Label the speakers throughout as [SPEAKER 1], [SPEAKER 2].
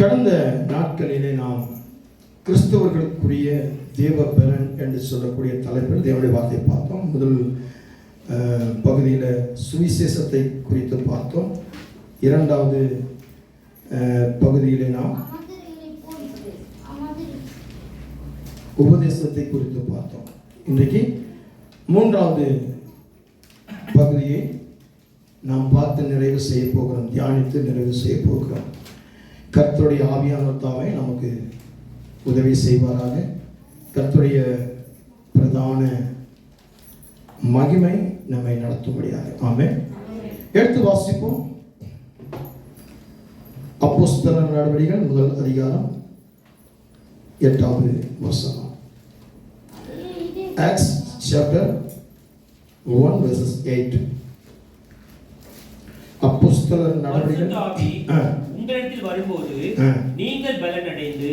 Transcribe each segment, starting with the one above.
[SPEAKER 1] கடந்த நாட்களிலே நாம் கிறிஸ்தவர்களுக்குரிய தேவ பலன் என்று சொல்லக்கூடிய தலைப்பில் தேவனுடைய வார்த்தையை பார்த்தோம். முதல் பகுதியில் சுவிசேஷத்தை குறித்து பார்த்தோம். இரண்டாவது பகுதியிலே நாம் உபதேசத்தை குறித்து பார்த்தோம். இன்றைக்கு மூன்றாவது பகுதியை நாம் பார்த்து நிறைவு செய்ய போகிறோம், தியானித்து நிறைவு செய்ய போகிறோம். கர்த்தருடைய ஆவியானவர் தாமே நமக்கு உதவி செய்வாராக. கர்த்தருடைய பிரதான மகிமை நம்மை நடத்தும்படியாக. ஆமென். எடுத்து வாசிப்போம். அப்போஸ்தலர் நடவடிக்கைகள் முதல் அதிகாரம் 8வது வசனம். Acts chapter 1 verses 8. அப்போஸ்தலர் நடவடிக்கைகள்
[SPEAKER 2] உங்களிடத்தில் வரும்போது நீங்கள் பலனடைந்து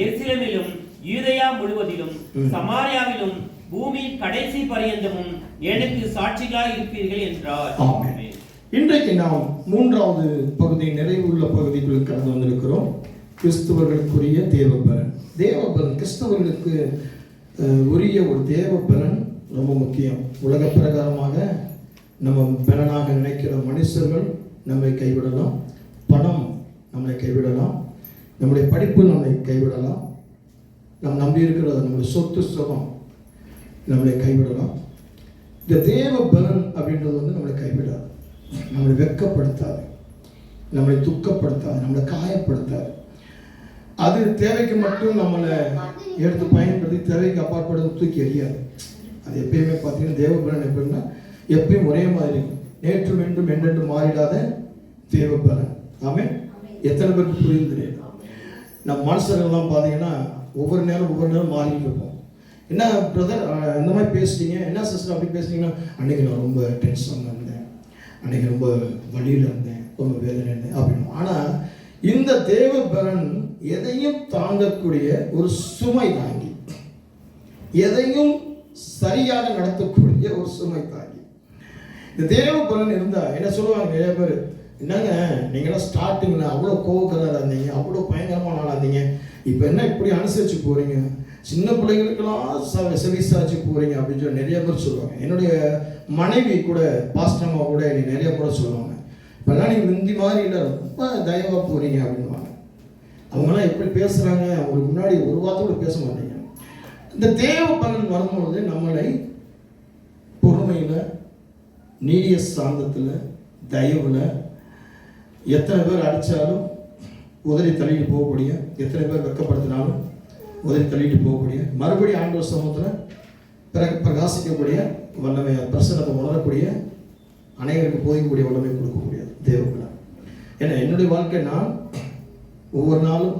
[SPEAKER 2] எருசலேமிலும் யூதேயா முழுவதிலும் சமாரியாவிலும் பூமியின் கடைசி பரியந்தமும் எனக்கு சாட்சிகளாய் இருப்பீர்கள் என்றார்.
[SPEAKER 1] ஆமென். இன்றைக்கு நாம் மூன்றாவது பகுதி, நிறைவுள்ள பகுதிக்குள் கடந்து வந்திருக்கிறோம். கிறிஸ்தவர்களுக்குரிய தேவபலன். தேவபலன் கிறிஸ்தவர்களுக்கு உரிய ஒரு தேவபலன் ரொம்ப முக்கியம். உலக பிரகாரமாக நம்ம பலனாக நினைக்கிற மனுஷர்கள் நம்மை கைவிடலாம், பணம் நம்மளை கைவிடலாம், நம்முடைய படிப்பு நம்மளை கைவிடலாம், நாம் நம்பி இருக்கிற நம்முடைய சொத்து சுகம் நம்மளை கைவிடலாம். இந்த தேவ பலன் அப்படின்றது வந்து நம்மளை கைவிடாது, நம்மளை வெட்கப்படுத்தாது, நம்மளை துக்கப்படுத்தாது, நம்மளை காயப்படுத்தாது. அது தேவைக்கு மட்டும் நம்மளை எடுத்து பயன்படுத்தி தேவைக்கு அப்பாற்படுத்த தூக்கி எறியாது. அது எப்பயுமே பார்த்தீங்கன்னா தேவ பலன் எப்படின்னா எப்பயும் ஒரே மாதிரி இருக்கும். நேற்றும் என்றும் என்றென்றும் மாறிடாத தேவ பலன். ஆமென். எத்தனை பேருக்கு புரியுது தெரியாது. நம்ம மனுஷர்கள்லாம் பார்த்தீங்கன்னா ஒவ்வொரு நேரம் மாறிட்டு இருப்போம். என்ன பிரதர் இந்த மாதிரி பேசுறீங்க, என்ன சிஸ்டர் அப்படி பேசுறீங்கன்னா, அன்னைக்கு நான் ரொம்ப டென்ஷன்ல இருந்தேன், அன்னைக்கு ரொம்ப வழியில் இருந்தேன், ரொம்ப வேதனை இருந்தேன் அப்படின்னு. ஆனால் இந்த தேவ பலன் எதையும் தாங்கக்கூடிய ஒரு சுமை தாங்கி, எதையும் சரியாக நடத்தக்கூடிய ஒரு சுமை தாங்கி. இந்த தேவ பலன் இருந்தால் என்ன சொல்லுவாங்க நிறைய பேர், என்னங்க நீங்களாம் ஸ்டார்டிங்கில் அவ்வளோ கோவக்கராக இருந்தீங்க, அவ்வளோ பயங்கரமான ஆளாக இருந்தீங்க, இப்போ என்ன இப்படி அனுசரித்து போகிறீங்க, சின்ன பிள்ளைகளுக்கெல்லாம் செவிசாச்சு போகிறீங்க அப்படின்னு சொல்லி நிறைய பேர் சொல்லுவாங்க. என்னுடைய மனைவி கூட பாஸ்டம்மா கூட என்னை நிறைய கூட சொல்லுவாங்க, இப்போல்லாம் நீங்கள் முந்தி மாதிரி இல்லை, ரொம்ப தயவாக போகிறீங்க அப்படின்வாங்க. அவங்களாம் எப்படி பேசுகிறாங்க, அவங்களுக்கு முன்னாடி ஒரு வார்த்தை கூட பேச மாட்டீங்க. இந்த தேவ பலன் வரும்பொழுது நம்மளை பொறுமையில், நீடிய சாந்தத்தில், தயவில், எத்தனை பேர் அடித்தாலும் உதறி தள்ளிட்டு போகக்கூடிய, எத்தனை பேர் வெட்கப்படுத்தினாலும் உதறி தள்ளிட்டு போகக்கூடிய, மறுபடியும் ஆண்டவர் சமூகத்தில் பிரகாசிக்கக்கூடிய வல்லமை, பிரசனத்தை உணரக்கூடிய, அனைவருக்கு போதிக்கக்கூடிய வல்லமை கொடுக்கக்கூடிய தேவபலன். ஏன்னா என்னுடைய வாழ்க்கை நான் ஒவ்வொரு நாளும்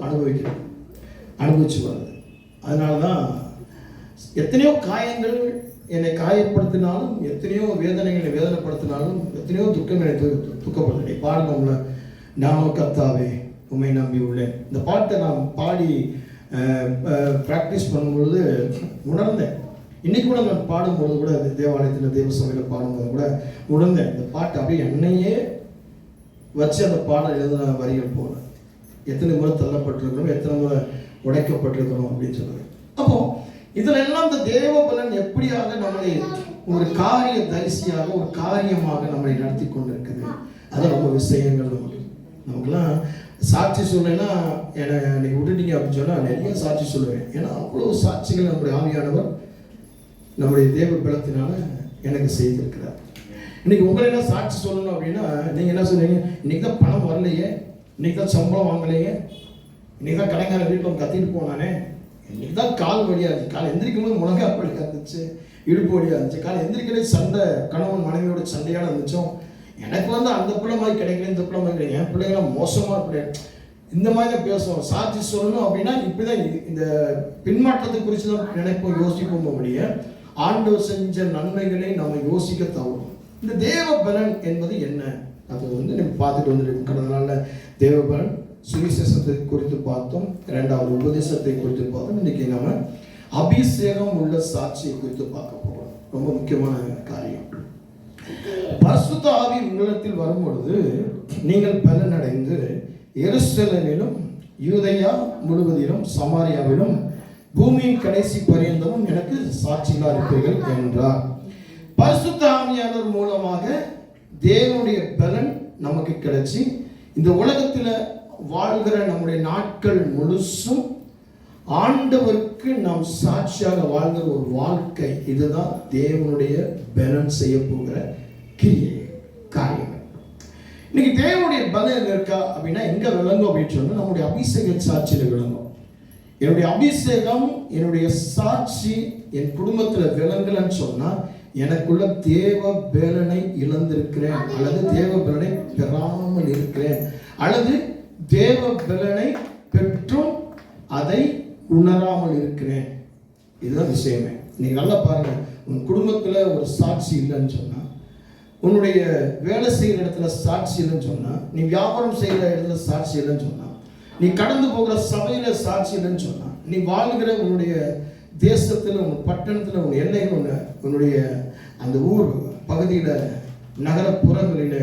[SPEAKER 1] அனுபவிச்சு வருது. அதனால தான் எத்தனையோ காயங்கள் என்னை காயப்படுத்தினாலும், எத்தனையோ வேதனைகளை வேதனைப்படுத்தினாலும், எத்தனையோ துக்கங்களை துக்கப்படுத்தினேன். பாடணும்ல, நாம கர்த்தாவே உம்மை நம்பி உள்ளேன். இந்த பாட்டை நான் பாடி ப்ராக்டிஸ் பண்ணும்பொழுது உணர்ந்தேன். இன்றைக்கி கூட நான் பாடும்போது கூட தேவாலயத்தில் தேவ சபையில் பாடும்போது கூட உணர்ந்தேன். இந்த பாட்டு அப்படியே என்னையே வச்சு அந்த பாடம் எழுதின வரிகள் போல, எத்தனை முறை தள்ளப்பட்டிருக்கிறோம், எத்தனை முறை உடைக்கப்பட்டிருக்கிறோம் அப்படின்னு சொல்லுவேன். அப்போ இதில் எல்லாம் இந்த தேவ பலன் எப்படியாக நம்மளை ஒரு காரிய தரிசியாக, ஒரு காரியமாக நம்மளை நடத்தி கொண்டு இருக்குது. அது ரொம்ப விஷயங்கள் நமக்குலாம் சாட்சி சொல்லலைன்னா என்னை விட்டுட்டீங்க அப்படின்னு சொன்னால் நிறைய சாட்சி சொல்லுவேன். ஏன்னா அவ்வளோ சாட்சிகள் நம்முடைய ஆவியானவர் நம்முடைய தேவ பலத்தினால எனக்கு செய்திருக்கிறார். இன்னைக்கு உங்களை என்ன சாட்சி சொல்லணும் அப்படின்னா, நீங்கள் என்ன சொல்லுவீங்க, இன்னைக்கு தான் பணம் வரலையே, இன்னைக்கு தான் சம்பளம் வாங்கலையே, இன்னைக்கு தான் கடைக்கார வீட்டில் கத்திட்டு போனானே, இன்னைக்கு தான் கால் வழியாக இருந்துச்சு, காலை எந்திரிக்கும் போது முழங்கா வழியாக இருந்துச்சு, இடுப்பு வழியாக இருந்துச்சு, காலை எந்திரிக்கலே சண்டை, கணவன் மனைவியோட சண்டையாக இருந்துச்சோம், எனக்கு வந்து அந்த பிள்ளை மாதிரி கிடைக்கல, இந்த பிள்ளை மாதிரி கிடையாது, என் பிள்ளைங்களாம் மோசமாக பிள்ளை, இந்த மாதிரி தான் பேசுவோம். சாட்சி சொல்லணும் அப்படின்னா இப்படி தான் இந்த பின்மாற்றத்தை குறித்து தான் நினைப்போம், யோசிப்போம். அப்படிய ஆண்டவர் செஞ்ச நன்மைகளை நம்ம யோசிக்க தவறும். இந்த தேவ பலன் என்பது என்ன, அது வந்து நம்ம பார்த்துட்டு வந்துருக்கோம். கடந்த நாளில் தேவ பலன் சுவிசேஷத்தை குறித்து பார்த்தோம், இரண்டாவது உபதேசத்தை குறித்து பார்த்தோம். இன்னைக்கு நம்ம அபிஷேகம் உள்ள சாட்சியை குறித்து பார்க்க போகிறோம். ரொம்ப முக்கியமான காரியம். பரிசுத்த ஆவி உங்களிடத்தில் வரும்பொழுது நீங்கள் பலனடைந்து எருசலேமிலும் யூதேயா முழுவதிலும் சமாரியாவிலும் பூமியின் கடைசி பரியந்தமும் எனக்கு சாட்சிகளா இருப்பீர்கள் என்றார். பரிசுத்த ஆவியானவர் மூலமாக தேவனுடைய பலன் நமக்கு கிடைச்சி இந்த உலகத்தில் வாழ்கிற நம்முடைய நாட்கள் முழுசும் ஆண்டவருக்கு நாம் சாட்சியாக வாழ்கிற ஒரு வாழ்க்கை. இதுதான் தேவனுடைய பலன் செய்ய போகிற காரியங்கள். இன்னைக்கு தேவனுடைய பலன் இருக்கா அப்படின்னா எங்க விளங்கும் அப்படின்னு சொன்னா நம்முடைய அபிஷேக சாட்சியில விளங்கும். என்னுடைய அபிஷேகம், என்னுடைய சாட்சி என் குடும்பத்தில் விளங்கலன்னு சொன்னா எனக்குள்ள தேவ பலனை இழந்திருக்கிறேன், அல்லது தேவ பலனை பெறாமல் இருக்கிறேன், அல்லது தேவ பலனை பெற்றும் அதை உணராமல் இருக்கிறேன். இதுதான் விஷயமே. நீங்க நல்லா பாருங்க, உன் குடும்பத்துல ஒரு சாட்சி இல்லைன்னு சொன்னா, உன்னுடைய வேலை செய்கிற இடத்துல சாட்சி இல்லைன்னு சொன்னா, நீ வியாபாரம் செய்கிற இடத்துல சாட்சி இல்லைன்னு சொன்னா, நீ கடந்து போகிற சபையில சாட்சி இல்லைன்னு சொன்னா, நீ வாழ்கிற உன்னுடைய தேசத்துல, உன் பட்டணத்துல, உன் எல்லைகள், உன்னுடைய அந்த ஊர் பகுதியில நகரப்புறங்களில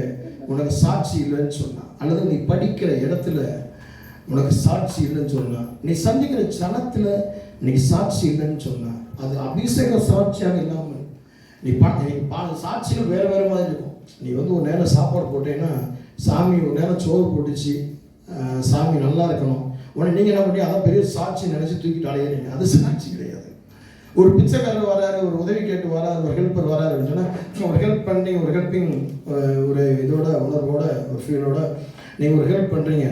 [SPEAKER 1] உனக்கு சாட்சி இல்லைன்னு சொன்னா, அல்லது நீ படிக்கிற இடத்துல உனக்கு சாட்சி இல்லைன்னு சொன்னா, நீ சந்திக்கிற ஜனத்துல நீ சாட்சி இல்லைன்னு சொன்னா, அது அபிஷேக சாட்சியாக இல்லாமல் நீ சாட்சிகள் வேற வேற மாதிரி இருக்கும். நீ வந்து ஒரு நேரம் சாப்பாடு போட்டேன்னா சாமி ஒரு நேரம் சோறு போட்டுச்சு, சாமி நல்லா இருக்கணும், உடனே நீங்க என்ன பண்ணி அதான் பெரிய சாட்சி நினைச்சு தூக்கிட்டு அலையிறீங்க. அது சாட்சி கிடையாது. ஒரு பிச்சைக்காரர் வராரு, ஒரு உதவி கேட்டு வராரு, ஒரு ஹெல்ப்பர் வராரு அப்படின்னு சொன்னா ஒரு ஹெல்ப் பண்ணி, ஒரு ஹெல்ப்பிங் ஒரு இதோட உணர்வோட ஒரு ஃபீலோட நீங்கள் ஒரு ஹெல்ப் பண்ணுறீங்க.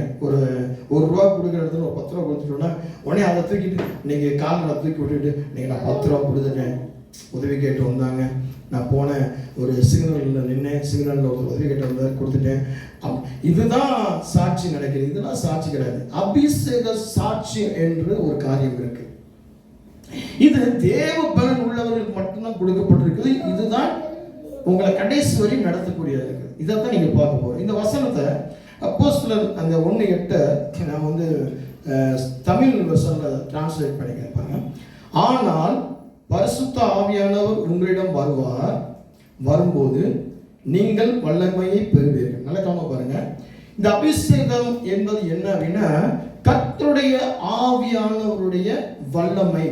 [SPEAKER 1] ஒரு ரூபா கொடுக்குற இடத்துல ஒரு 10 ரூபா கொடுத்துட்டோன்னா உடனே அதை தூக்கிட்டு நீங்கள் காலில் தூக்கி விட்டுட்டு நீங்கள் நான் 10 ரூபா கொடுத்துட்டேன், உதவி கேட்டு வந்தாங்க, நான் போனேன், ஒரு சிக்னலில் நின்னேன், சிக்னலில் ஒரு உதவி கேட்டு வந்தார், கொடுத்துட்டேன். இதுதான் சாட்சி நினைக்கிறது. இதெல்லாம் சாட்சி கிடையாது. அபிஷேக சாட்சி என்று ஒரு காரியம் இருக்கு. இது தேவ பலன் உள்ளவர்களுக்கு மட்டும்தான் கொடுக்கப்பட்டிருக்குது. இதுதான் உங்களை கடைசி வரை நடத்தக்கூடியது இருக்கு. இதைத்தான் நீங்க பார்க்க போறோம். இந்த வசனத்தை அப்போஸ்தலர் அந்த 1:8 நான் வந்து தமிழ் வெர்ஷன்ல டிரான்ஸ்லேட் பண்ணி கேட்பாங்க. ஆனால் பரிசுத்த ஆவியானவர் உங்களிடம் வரும்போது நீங்கள் வல்லமையை பெறுவீர்கள். நல்ல கவனமா பாருங்க. இந்த அபிஷேகம் என்பது என்ன அப்படின்னா கர்த்தருடைய ஆவியானவருடைய வல்லமை,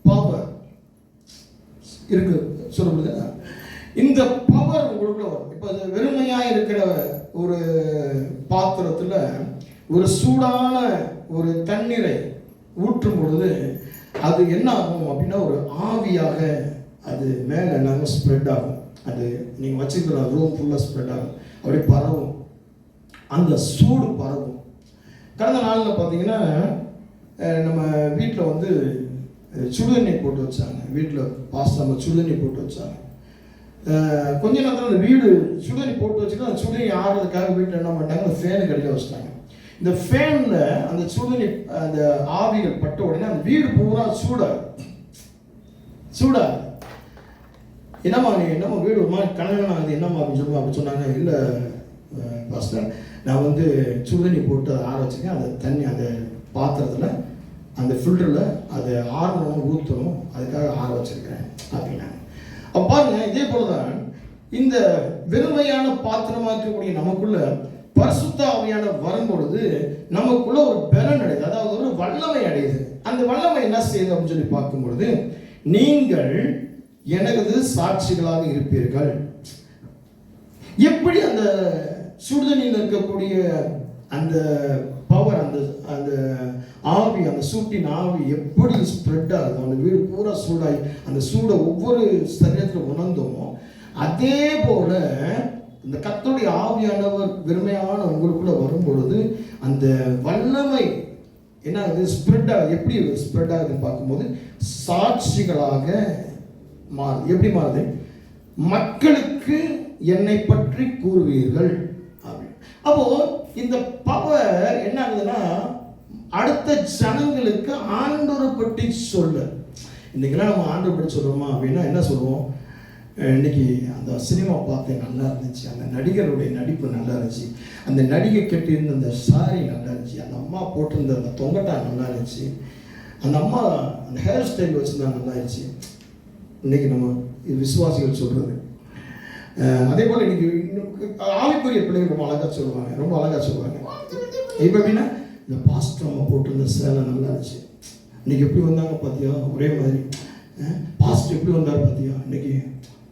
[SPEAKER 1] பவர் இருக்கு சொல்லுங்க. இந்த பவர் உங்களுக்குள்ள வரும். இப்போ வெறுமையா இருக்கிற ஒரு பாத்திரத்துல ஒரு சூடான ஒரு தண்ணீரை ஊற்றும் பொழுது அது என்ன ஆகும் அப்படின்னா ஒரு ஆவியாக அது மேலே நாங்கள் ஸ்ப்ரெட் ஆகும். அது நீங்கள் வச்சுக்கிற ரூம் ஃபுல்லாக ஸ்ப்ரெட் ஆகும், அப்படியே பரவும், அந்த சூடு பரவும். கடந்த நாளில் பார்த்தீங்கன்னா நம்ம வீட்டில் வந்து சுடுதண்ணி போட்டு வச்சாங்க. வீட்டில் பாஸ்டர் சுடுதண்ணி போட்டு வச்சாங்க. கொஞ்ச நேரத்தில் அந்த வீடு சுடுதண்ணி போட்டு வச்சுட்டு அந்த சுடுதண்ணி ஆடுறதுக்காக வீட்டில் என்ன பண்ணாங்க, அந்த ஃபேனு கடிக்க வச்சுட்டாங்க. இந்த ஃபேனில் அந்த சுடுதண்ணி அந்த ஆவிகள் பட்ட உடனே அந்த வீடு பூரா சூடா என்னம்மா நீ என்னம்மா வீடு ஒரு மாதிரி கணவன் ஆகுது என்னம்மா அப்படின்னு சொன்னாங்க. இல்லை பாஸ்டர், நான் வந்து சுடுதண்ணி போட்டு அதை ஆற வச்சுருக்கேன், அந்த தண்ணி அந்த பாத்திரத்தில் அந்த ஃபில்டரில் அதை ஆறணும் ஊற்றணும், அதுக்காக ஆற வச்சுருக்கிறேன் அப்படின்னாங்க. அப்போ பாருங்க, இதே போலதான் இந்த வெறுமையான பாத்திரமாக இருக்கக்கூடிய நமக்குள்ள பரிசுத்த ஆவியானவர் வரும்பொழுது நமக்குள்ள ஒரு பலன் அடையுது, அதாவது ஒரு வல்லமை அடையுது. அந்த வல்லமை என்ன செய்யுது அப்படின்னு சொல்லி பார்க்கும் பொழுது நீங்கள் எனது சாட்சிகளாக இருப்பீர்கள். எப்படி அந்த சுடுதண்ணியில் இருக்கக்கூடிய அந்த பவர், அந்த ஆவி, அந்த சூட்டின் ஆவி எப்படி ஸ்ப்ரெட் ஆகுது, அந்த வீடு பூரா சூடாகி அந்த சூடை ஒவ்வொரு சரீரத்தில் உணர்ந்தோமோ அதே போல இந்த கர்த்தருடைய ஆவியானவர் வெறுமையான உங்களுக்குள்ள வரும் பொழுது அந்த வல்லமை என்ன ஆகுது, ஸ்ப்ரெட் ஆகுது. எப்படி ஸ்ப்ரெட் ஆகுதுன்னு பார்க்கும்போது சாட்சிகளாக மாறுது. எப்படி மாறுது? மக்களுக்கு என்னை பற்றி கூறுவீர்கள். அப்போ இந்த பவர் என்ன ஆகுதுன்னா அடுத்த ஜனங்களுக்கு ஆண்டவரை பற்றி சொல்ல. இன்னைக்கெல்லாம் நம்ம ஆண்டவரை பற்றி சொல்றோமா அப்படின்னா என்ன சொல்லுவோம்? இன்னைக்கு அந்த சினிமா பார்த்தேன், நல்லா இருந்துச்சு, அந்த நடிகருடைய நடிப்பு நல்லா இருந்துச்சு, அந்த நடிகை கட்டியிருந்த அந்த சாரி நல்லா இருந்துச்சு, அந்த அம்மா போட்டிருந்த அந்த தொங்கட்டா நல்லா இருந்துச்சு, அந்த அம்மா அந்த ஹேர் ஸ்டைல் வச்சுருந்தா நல்லா இருந்துச்சு. இன்னைக்கு நம்ம விசுவாசிகள் சொல்றது. அதே போல் இன்னைக்கு ஆவிக்குரிய பிள்ளைகள் ரொம்ப அழகாக சொல்லுவாங்க, ரொம்ப அழகாக சொல்லுவாங்க. இப்போ எப்படின்னா இந்த பாஸ்டர் அம்மா போட்டிருந்த சேலை நல்லா இருந்துச்சு, இன்னைக்கு எப்படி வந்தாங்க பார்த்தியா, ஒரே மாதிரி. பாஸ்டர் எப்படி வந்தார் பார்த்தியா, இன்னைக்கு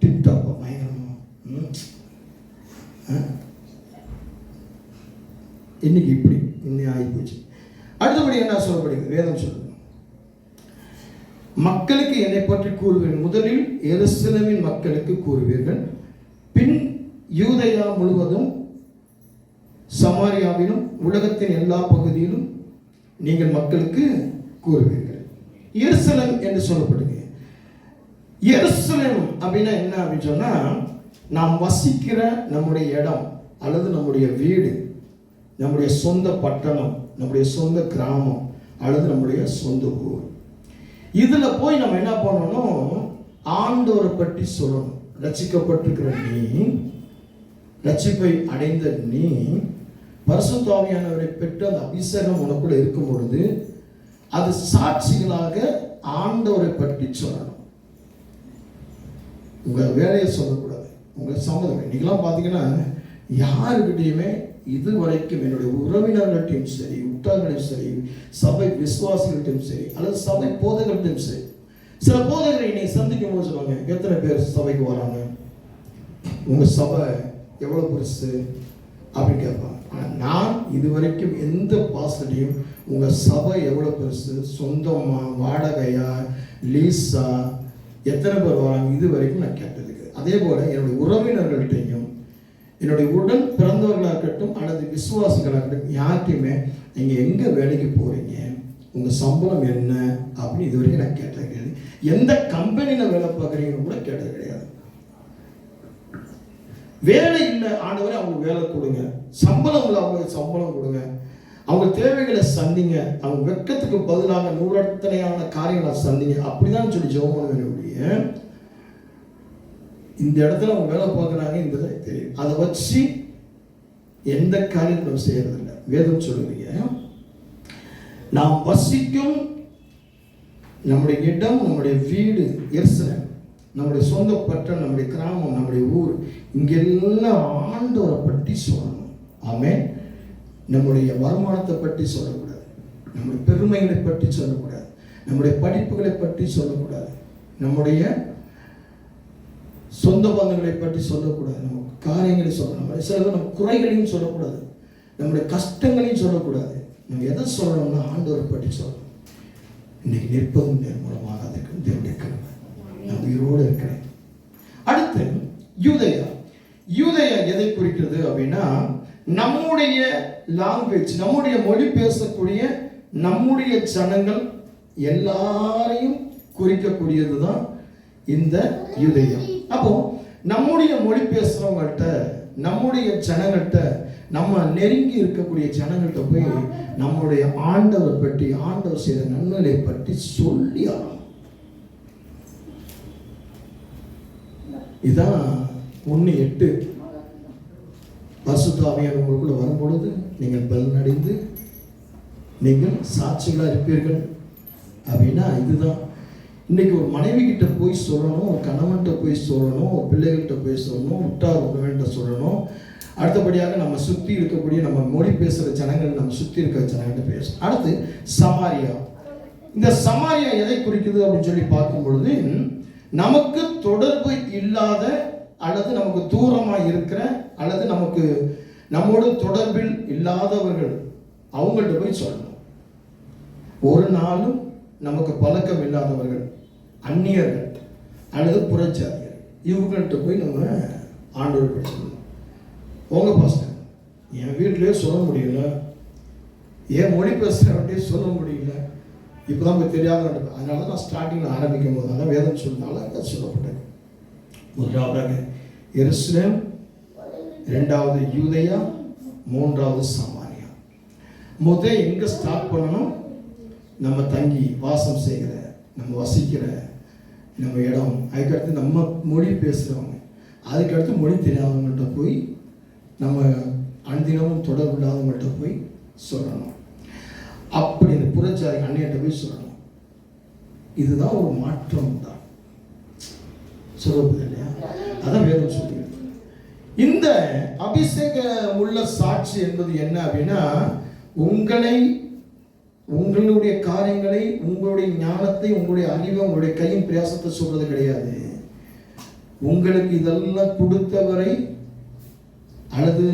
[SPEAKER 1] டிப்டாப்பா பயங்கரமா. இன்னைக்கு இப்படி இன்னும் ஆகி போச்சு. அடுத்தபடி என்ன சொல்லப்படுகிறது? வேதம் சொல்லுங்க, மக்களுக்கு என்னை பற்றி கூறுவீர்கள், முதலில் எருசலேமின் மக்களுக்கு கூறுவீர்கள், பின் யூதேயா முழுவதும் சமாரியாவிலும் உலகத்தின் எல்லா பகுதியிலும் நீங்கள் மக்களுக்கு கூறுவீர்கள். எருசலேம் என்று சொல்லப்படுது. எருசலேம் அப்படின்னா என்ன அப்படின்னு சொன்னா, நாம் வசிக்கிற நம்முடைய இடம் அல்லது நம்முடைய வீடு, நம்முடைய சொந்த பட்டணம், நம்முடைய சொந்த கிராமம் அல்லது நம்முடைய சொந்த ஊர். இதுல போய் நம்ம என்ன பண்ணணும்? ஆண்டவரை பற்றி சொல்லணும். ரட்சிக்கப்பட்டிருக்கிற நீ, ரட்சிப்பை அடைந்த நீ, பரிசுத்த ஆவியானவரை பெற்ற அந்த அபிஷேகம் உனக்குள்ள இருக்கும் பொழுது அது சாட்சிகளாக ஆண்டவரை பற்றி சொல்லணும். உங்க வேலையை சொல்லக்கூடாது, உங்க சம்மதம். இன்னைக்கெல்லாம் பார்த்தீங்கன்னா யாருக்கிட்டையுமே இது வரைக்கும் என்னுடைய உறவினர்கள்ட்டையும் சரி, உற்றார்களையும் சரி, சபை விசுவாசிகள்கிட்டையும் சரி, அல்லது சபை போதகர்கள்ட்டையும் சரி, சில போதகரை நீ சந்திக்கும் போது சொல்லுவாங்க, எத்தனை பேர் சபைக்கு வராங்க, உங்க சபை எவ்வளவு பெருசு அப்படின்னு கேட்பாங்க. நான் இதுவரைக்கும் எந்த பாஸ்டரையும் உங்க சபை எவ்வளவு பெருசு, சொந்தமா, வாடகையா, லீஸா, எத்தனை பேர் வராங்க, இது வரைக்கும் நான் கேட்டதுக்கு. அதே போல என்னுடைய உறவினர்கள்ட்டையும், என்னுடைய உடன் பிறந்தவர்களாக இருக்கட்டும் அல்லது விசுவாசிகளாக இருக்கட்டும், யார்கிட்டையுமே நீங்க எங்க வேலைக்கு போறீங்க, உங்க சம்பளம் என்ன அப்படின்னு இது வரைக்கும் நான் கேட்டது கிடையாது. எந்த கம்பெனியில வேலை பார்க்குறீங்கன்னு கூட கேட்டது கிடையாது. வேலை இல்லை ஆண்டவரே அவங்களுக்கு வேலை கொடுங்க, சம்பளம் இல்லை அவங்களுக்கு சம்பளம் கொடுங்க, அவங்க தேவைகளை சந்திங்க, அவங்க வெட்கத்துக்கு பதிலாக நூறத்தனையான காரியங்களை சந்திங்க, அப்படிதான் சொல்லி ஜெபம் பண்ண வேண்டிய. இந்த இடத்துல அவங்க வேலை பார்க்குறாங்க என்பதை தெரியும், அதை வச்சு எந்த காரியத்தை நம்ம செய்யறதில்லை. வேதம் சொல்லுவீங்க, நாம் வசிக்கும் நம்முடைய இடம், நம்முடைய வீடு எருசலேம், நம்முடைய சொந்த பட்டணம், நம்முடைய கிராமம், நம்முடைய ஊர், இங்கெல்லாம் ஆண்டவரை பற்றி சொல்லணும். ஆமென். நம்முடைய வருமானத்தை பற்றி சொல்லக்கூடாது, நம்முடைய பெருமைகளை பற்றி சொல்லக்கூடாது, நம்முடைய படிப்புகளை பற்றி சொல்லக்கூடாது, நம்முடைய சொந்த பந்தங்களை பற்றி சொல்லக்கூடாது, நம்ம காரியங்களை சொல்லணும். சில நம்ம குறைகளையும் சொல்லக்கூடாது, நம்முடைய கஷ்டங்களையும் சொல்லக்கூடாது. நம்ம எதை சொல்லணும்னா ஆண்டவரை பற்றி சொல்லணும். இன்னைக்கு நிற்பதும் நிர்மூலமாக அதுக்கு தேவனுடைய கிருபை. நான் உயிரோடு இருக்கிறேன். அடுத்து யூதேயா. யூதேயா எதை குறிக்கிறது அப்படின்னா, நம்முடைய லாங்குவேஜ், நம்முடைய மொழி பேசக்கூடிய நம்முடைய ஜனங்கள் எல்லாரையும் குறிக்கக்கூடியது தான் இந்த யூதேயா. அப்போ நம்முடைய மொழி பேசுறவங்கள்ட்ட, நம்முடைய ஜனங்கள்கிட்ட, நம்ம நெருங்கி இருக்கக்கூடிய ஜனங்கள்கிட்ட போய் நம்முடைய ஆண்டவரை பற்றி, ஆண்டவர் செய்த நன்மைகளை பற்றி சொல்லி ஆகணும். இதான் 1:8 பரிசுத்த ஆவியானவர் உங்களுக்குள்ள வரும்பொழுது நீங்கள் பலனடைந்து நீங்கள் சாட்சிகளாக இருப்பீர்கள் அப்படின்னா இதுதான். இன்னைக்கு ஒரு மனைவி கிட்ட போய் சொல்லணும், ஒரு கணவன்கிட்ட போய் சொல்லணும், ஒரு பிள்ளைகள்கிட்ட போய் சொல்லணும், உற்றார் உறவினர்கிட்ட சொல்லணும். அடுத்தபடியாக நம்ம சுற்றி இருக்கக்கூடிய நம்ம மொழி பேசுகிற ஜனங்கள், நம்ம சுற்றி இருக்கிற ஜனங்கள்கிட்ட பேசணும். அடுத்து சமாரியா. இந்த சமாரியா எதை குறிக்குது அப்படின்னு சொல்லி பார்க்கும் பொழுது, நமக்கு தொடர்பு இல்லாத அல்லது நமக்கு தூரமாக இருக்கிற அல்லது நமக்கு நம்மோடு தொடர்பில் இல்லாதவர்கள் அவங்கள்ட்ட போய் சொல்லணும். ஒரு நாளும் நமக்கு பழக்கம் இல்லாதவர்கள், அந்நியர்கள் அல்லது புறச்சாதிகள், இவங்கள்ட்ட போய் நம்ம ஆண்டவர் பற்றி சொல்லணும். உங்க பாஸ்டர், என் வீட்டிலேயே சொல்ல முடியல, என் மொழி பேசுகிறவன்ட்டே சொல்ல முடியல, இப்போதான் போய் தெரியாத. அதனால தான் நான் ஸ்டார்டிங்கில் ஆரம்பிக்கும் போது அதான் வேதம் சொன்னால அது சொல்லப்பட்டது. முதலாவதாக எருசலேம், இரண்டாவது யூதேயா, மூன்றாவது சமாரியா. முதல் எங்கே ஸ்டார்ட் பண்ணணும்? நம்ம தங்கி வாசம் செய்கிற, நம்ம வசிக்கிற நம்ம இடம், அதுக்கடுத்து நம்ம மொழி பேசுகிறவங்க, அதுக்கடுத்து மொழி தெரியாதவங்கள்ட்ட போய் நம்ம அன்தினமும் தொடர்பு இல்லாதவங்கள்ட்ட போய் சொல்லணும். அப்படி இந்த புறச்சாதி அன்னையிட்ட போய் சொல்லணும். இதுதான் ஒரு மாற்றம் தான் சொல்லுவது இல்லையா? அதான் வேதம் சொல்லுகிறது. இந்த அபிஷேக உள்ள சாட்சி என்பது என்ன அப்படின்னா, உங்களை உங்களுடைய காரியங்களை, உங்களுடைய ஞானத்தை, உங்களுடைய அறிவை, உங்களுடைய கையின் பிரயாசத்தை சொல்றது கிடையாது. உங்களுக்கு இதெல்லாம் கொடுத்தவரை அல்லது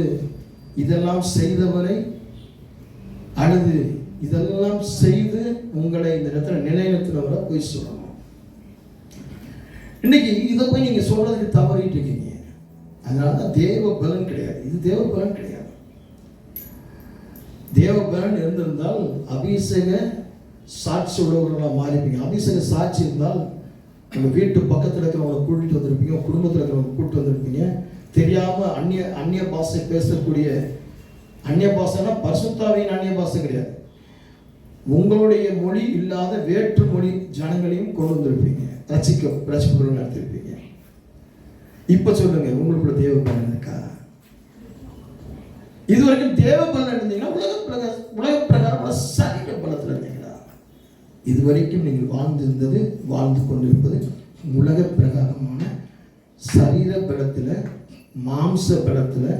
[SPEAKER 1] இதெல்லாம் செய்தவரை அல்லது இதெல்லாம் செய்து உங்களை இந்த இடத்துல நிலைநிறுத்தினவரை போய் சொல்லணும். இன்னைக்கு இதை போய் நீங்க சொல்றதுக்கு தவறிட்டு இருக்கீங்க. அதனாலதான் தேவ பலன் கிடையாது. இது தேவ பலன் கிடையாது. தேவ பலன் இருந்திருந்தால் அபிஷேக சாட்சி உள்ளவர்களாக மாறிப்பீங்க. அபிஷேக சாட்சி இருந்தால் உங்க வீட்டு பக்கத்தில் இருக்கிறவங்களை கூட்டிட்டு வந்திருப்பீங்க, குடும்பத்தில் இருக்கிறவங்க கூட்டிட்டு வந்திருப்பீங்க. தெரியாம அந்நிய பாஷை பேசக்கூடிய, அந்நிய பாஷைனா பரிசுத்தாவியின் அந்நிய பாஷை கிடையாது, உங்களுடைய மொழி இல்லாத வேற்று மொழி ஜனங்களையும் கொண்டு வந்திருப்பீங்க, ரட்சிப்பு நடத்திருப்பீங்க. இப்ப சொல்லுங்க, உங்களுக்குள்ள தேவ பலன் இருக்கா? இதுவரைக்கும் தேவ பலன் இருந்தீங்கன்னா உலக பிரகாரம் சரீர பலத்தில் இருந்தீங்களா? இதுவரைக்கும் நீங்கள் வாழ்ந்து கொண்டிருப்பது உலக பிரகாரமான சரீர பலத்தில், மாம்ச பலத்தில்,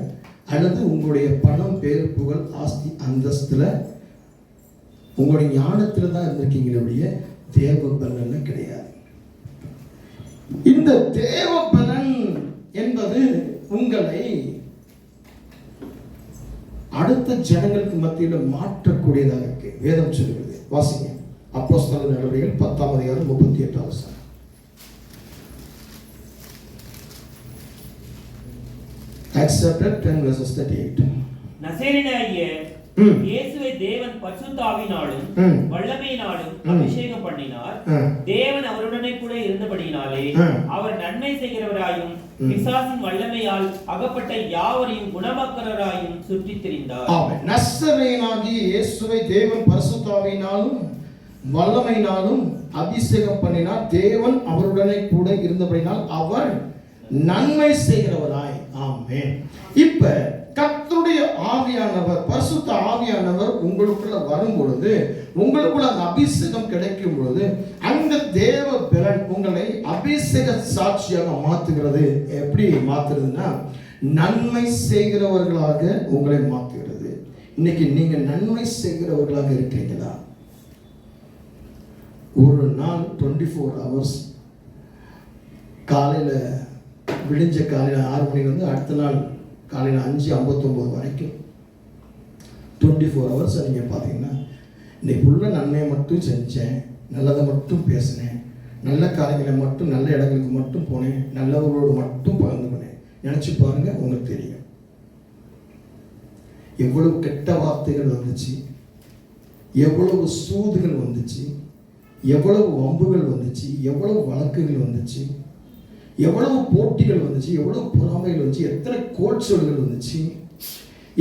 [SPEAKER 1] அல்லது உங்களுடைய பணம், பேர், புகழ், ஆஸ்தி, அந்தஸ்துல, உங்களுடைய ஞானத்தில் தான் இருந்திருக்கீங்களுடைய தேவ பலன் கிடையாது. இந்த தேவ பலன் என்பது உங்களை அடுத்த ஜனங்களுக்கு மத்தியில் மாற்றக்கூடியதாக இருக்கு. வேதம் சொல்கிறது, வாசிங்க. அப்போஸ்தலர் நடவடிக்கைகள் 10ஆம் அதிகாரம் 38ஆம் வசனம். Acts chapter 10 verses 38.
[SPEAKER 2] நசரேயனாகிய இயேசுவை தேவன் பரிசுத்த ஆவியினாலும் வல்லமையினாலும் அபிஷேகம் பண்ணினார். தேவன் அவருடனே கூட இருந்தபடியினாலே அவர் நன்மை செய்கிறவராயும் பிசாசின் வல்லமையால் அகப்பட்ட யாவரையும் குணமாக்குறவராயும் சுற்றித் திரிந்தார்.
[SPEAKER 1] ஆமென். நசரேயனாகிய இயேசுவை தேவன் பரிசுத்த ஆவியினாலும் வல்லமையினாலும் அபிஷேகம் பண்ணினார். தேவன் அவருடனே கூட இருந்தபடியினால் அவர் நன்மை செய்கிறவராய். ஆமென். இப்ப கர்த்தருடைய ஆவியானவர், பரிசுத்த ஆவியானவர் உங்களுக்குள்ள வரும் பொழுது, உங்களுக்குள்ள அந்த அபிஷேகம் கிடைக்கும் பொழுது, அந்த தேவ பலன் உங்களை அபிஷேக சாட்சியாக மாத்துகிறது. எப்படி மாத்துறதுன்னா, நன்மை செய்கிறவர்களாக உங்களை மாத்துகிறது. இன்னைக்கு நீங்க நன்மை செய்கிறவர்களாக இருக்கிறீங்களா? ஒரு நாள் 24 hours காலையில் விடிஞ்ச காலையில் 6 மணிலேருந்து அடுத்த நாள் காலையில் 5:59 வரைக்கும் 24 hours நீங்கள் பார்த்தீங்கன்னா, இன்னைக்கு உள்ள நன்மையை மட்டும் செஞ்சேன், நல்லதை மட்டும் பேசினேன், நல்ல காரியங்களை மட்டும், நல்ல இடங்களுக்கு மட்டும் போனேன், நல்லவர்களோடு மட்டும் பகிர்ந்து பண்ணேன். நினச்சி பாருங்க, உங்களுக்கு தெரியும் எவ்வளவு கெட்ட வார்த்தைகள் வந்துச்சு, எவ்வளவு சூதுகள் வந்துச்சு, எவ்வளவு வம்புகள் வந்துச்சு, எவ்வளவு வழக்குகள் வந்துச்சு, எவ்வளவு போட்டிகள் வந்துச்சு, எவ்வளவு பொறாமைகள் வந்துச்சு, எத்தனை கோட்சொல்கள் வந்துச்சு,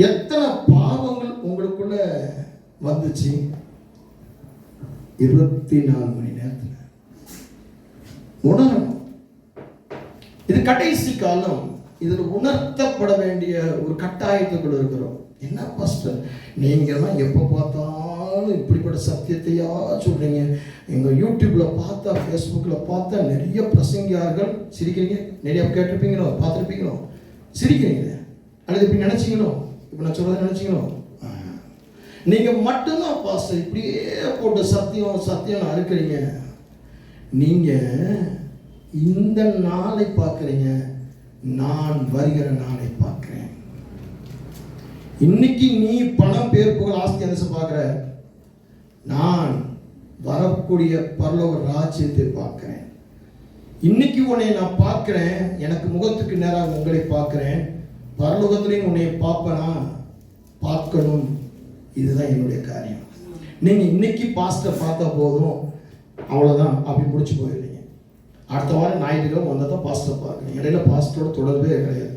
[SPEAKER 1] எத்தனை பாவங்கள் உங்களுக்குள்ள வந்துச்சு. 24 மணி நேரத்தில் உணரணும். இது கடைசி காலம். இதில் உணர்த்தப்பட வேண்டிய ஒரு கட்டாயத்துக்குள்ள இருக்கிறோம். என்ன பாஸ்டர், நீங்கள்லாம் எப்போ பார்த்தாலும் இப்படிப்பட்ட சத்தியத்தையா சொல்றீங்க? எங்கள் யூடியூப்பில் பார்த்தா, ஃபேஸ்புக்கில் பார்த்தா நிறைய பிரசங்கியார்கள் சிரிக்கிறீங்க. நிறைய கேட்டிருப்பீங்களோ, பார்த்துருப்பீங்களோ, சிரிக்கிறீங்களே, அல்லது இப்படி நினச்சிங்களோ, இப்போ நான் சொல்கிறத நினச்சிங்களோ? நீங்கள் மட்டும்தான் பாஸ்டர் இப்படியே போட்டு சத்தியம் அறுக்கிறீங்க. நீங்கள் இந்த நாளை பார்க்குறீங்க, நான் வருகிற நாளை பார்க்குறேன். இன்னைக்கு நீ பணம், பேர், புகழ், ஆஸ்தி, அந்தஸ்து பார்க்குற, நான் வரக்கூடிய பரலோக ராஜ்யத்தை பார்க்கிறேன். இன்னைக்கு உன்னை நான் பார்க்கிறேன், எனக்கு முகத்துக்கு நேராக உங்களை பார்க்கிறேன், பரலோகத்திலையும் உன்னை பார்ப்பனா, பார்க்கணும். இதுதான் என்னுடைய காரியம். நீங்க இன்னைக்கு பாஸ்டர் பார்த்தா போதும், அவ்வளோதான், அப்படி முடிச்சு போயிடுறீங்க. அடுத்த வாரம் ஞாயிற்றுக்கிழமை வந்தால் தான் பாஸ்டர் பார்க்குறேன். இடையில பாஸ்டரோட தொடர்பே கிடையாது.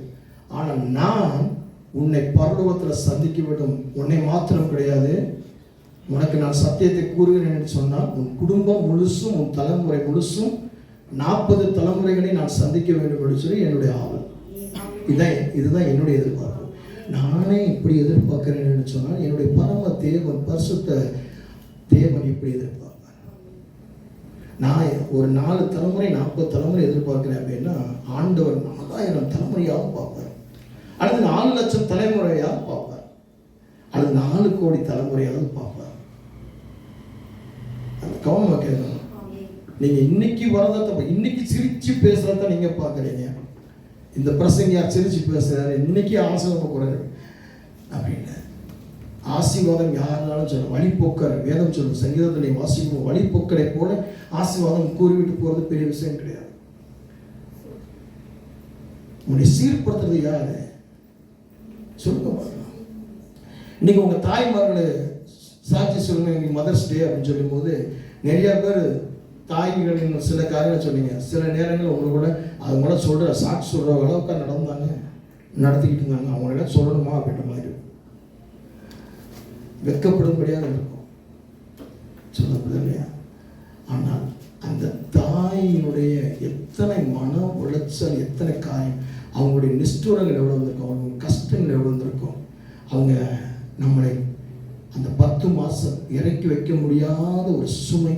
[SPEAKER 1] ஆனால் நான் உன்னை பரலோகத்தில் சந்திக்க வேண்டும். உன்னை மாத்திரம் கிடையாது, உனக்கு நான் சத்தியத்தை கூறுகிறேன் என்று சொன்னால் உன் குடும்பம் முழுசும், உன் தலைமுறை முழுசும், 40 தலைமுறைகளை நான் சந்திக்க வேண்டும் என்று சொல்லி என்னுடைய ஆவல். இதுதான் என்னுடைய எதிர்பார்ப்பு. நானே இப்படி எதிர்பார்க்கிறேன் என்று சொன்னால் என்னுடைய பரம தேவன், பரிசுத்த தேவன் இப்படி எதிர்பார்ப்பார். நான் ஒரு 4 தலைமுறை 40 தலைமுறை எதிர்பார்க்கிறேன் அப்படின்னா, ஆண்டவர் 4000 தலைமுறையாக பார்ப்பார், அல்லது 4 லட்சம் தலைமுறையாக பார்ப்பார், அல்லது 4 கோடி தலைமுறையாவது பார்ப்பார். கவனமாக கேட்கணும். நீங்கள் இன்னைக்கு வரதை இன்னைக்கு சிரிச்சு பேசுறத நீங்க பார்க்குறீங்க. இந்த பிரசங்கியார் சிரிச்சு பேசுறாரு, இன்னைக்கு ஆசீர்வாதம் போறாரு அப்படின்னு. ஆசீர்வாதம் யாருனாலும் சொல்ல வழிபோக்கர், வேதம் சொல்லும் சங்கீதத்திலே வாசிக்கும் வழிபோக்கரை போல ஆசீர்வாதம் கூறிவிட்டு போறது பெரிய விஷயம் கிடையாது. உன்னை சீர்படுத்துறது யாரு சொல்லுங்க பார்க்கலாம். இன்னைக்கு உங்க தாய்மார்களை சாட்சி சொல்லுங்க, இன்னைக்கு மதர்ஸ் டே அப்படின்னு சொல்லும் போது நிறைய பேர் தாய்களின் சில காரியங்கள் சொன்னீங்க. சில நேரங்கள் உங்களை கூட அது கூட சொல்ற சாட்சி சொல்ற அளவுக்கு நடந்தாங்க, நடத்திக்கிட்டு இருந்தாங்க. அவங்கள சொல்லணுமா அப்படின்ற மாதிரி வெட்கப்படும்படியாக இருக்கும், சொல்லப்படுது இல்லையா? ஆனால் அந்த தாயினுடைய எத்தனை மன உளைச்சல், எத்தனை காயம், அவங்களுடைய நிஷ்டூரங்கள் எவ்வளோ வந்திருக்கும், அவங்க கஷ்டங்கள் எவ்வளோ வந்திருக்கும். அவங்க நம்மளை அந்த 10 மாதம் இறக்கி வைக்க முடியாத ஒரு சுமை.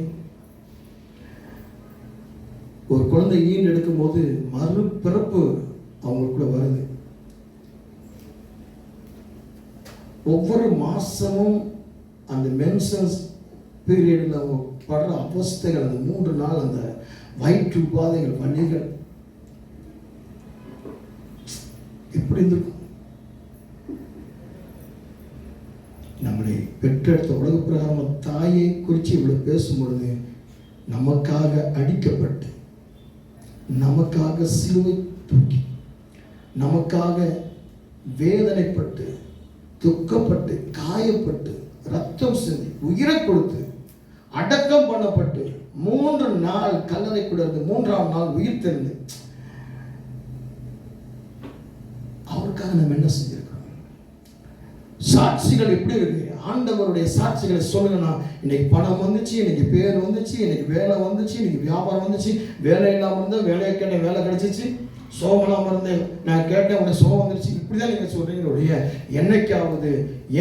[SPEAKER 1] ஒரு குழந்தை ஈண்டு எடுக்கும்போது மறுபிறப்பு அவங்களுக்குள்ள வருது. ஒவ்வொரு மாசமும் அந்த மென்சன்ஸ் பீரியடில் அவங்க படுற அவஸ்தைகள், அந்த 3 நாள் அந்த வயிற்று உபாதைகள், வலிகள் எப்படி இருந்திருக்கும்? நம்மளை பெற்றெடுத்த உலக பிரகாரம தாயை குறித்து இவ்வளவு பேசும்பொழுது, நமக்காக அடிக்கப்பட்டு, நமக்காக சிலுவை தூக்கி, நமக்காக வேதனைப்பட்டு, துக்கப்பட்டு, காயப்பட்டு, ரத்தம் சிந்தி, உயிரை கொடுத்து, அடக்கம் பண்ணப்பட்டு, 3 நாள் கல்லறைக்குள்ள இருந்து 3ஆம் நாள் உயிர் தெரிந்து, அவருக்காக நம்ம என்ன செஞ்சிருக்கோம்? சாட்சிகள் எப்படி இருக்கு? ஆண்டவருடைய சாட்சிகளை சொல்லுங்கன்னா, இன்னைக்கு பணம் வந்துச்சு, இன்னைக்கு பேர் வந்துச்சு, இன்னைக்கு வேலை வந்துச்சு, இன்னைக்கு வியாபாரம் வந்துச்சு, வேலை இல்லாமல் இருந்தால் வேலையை கேட்டேன் வேலை கிடைச்சிச்சு, சோகலாமல் இருந்தேன் நான் கேட்டேன் உடனே சோகம் வந்துருச்சு. இப்படிதான் நீங்க சொல்றீங்களுடைய என்னைக்காவது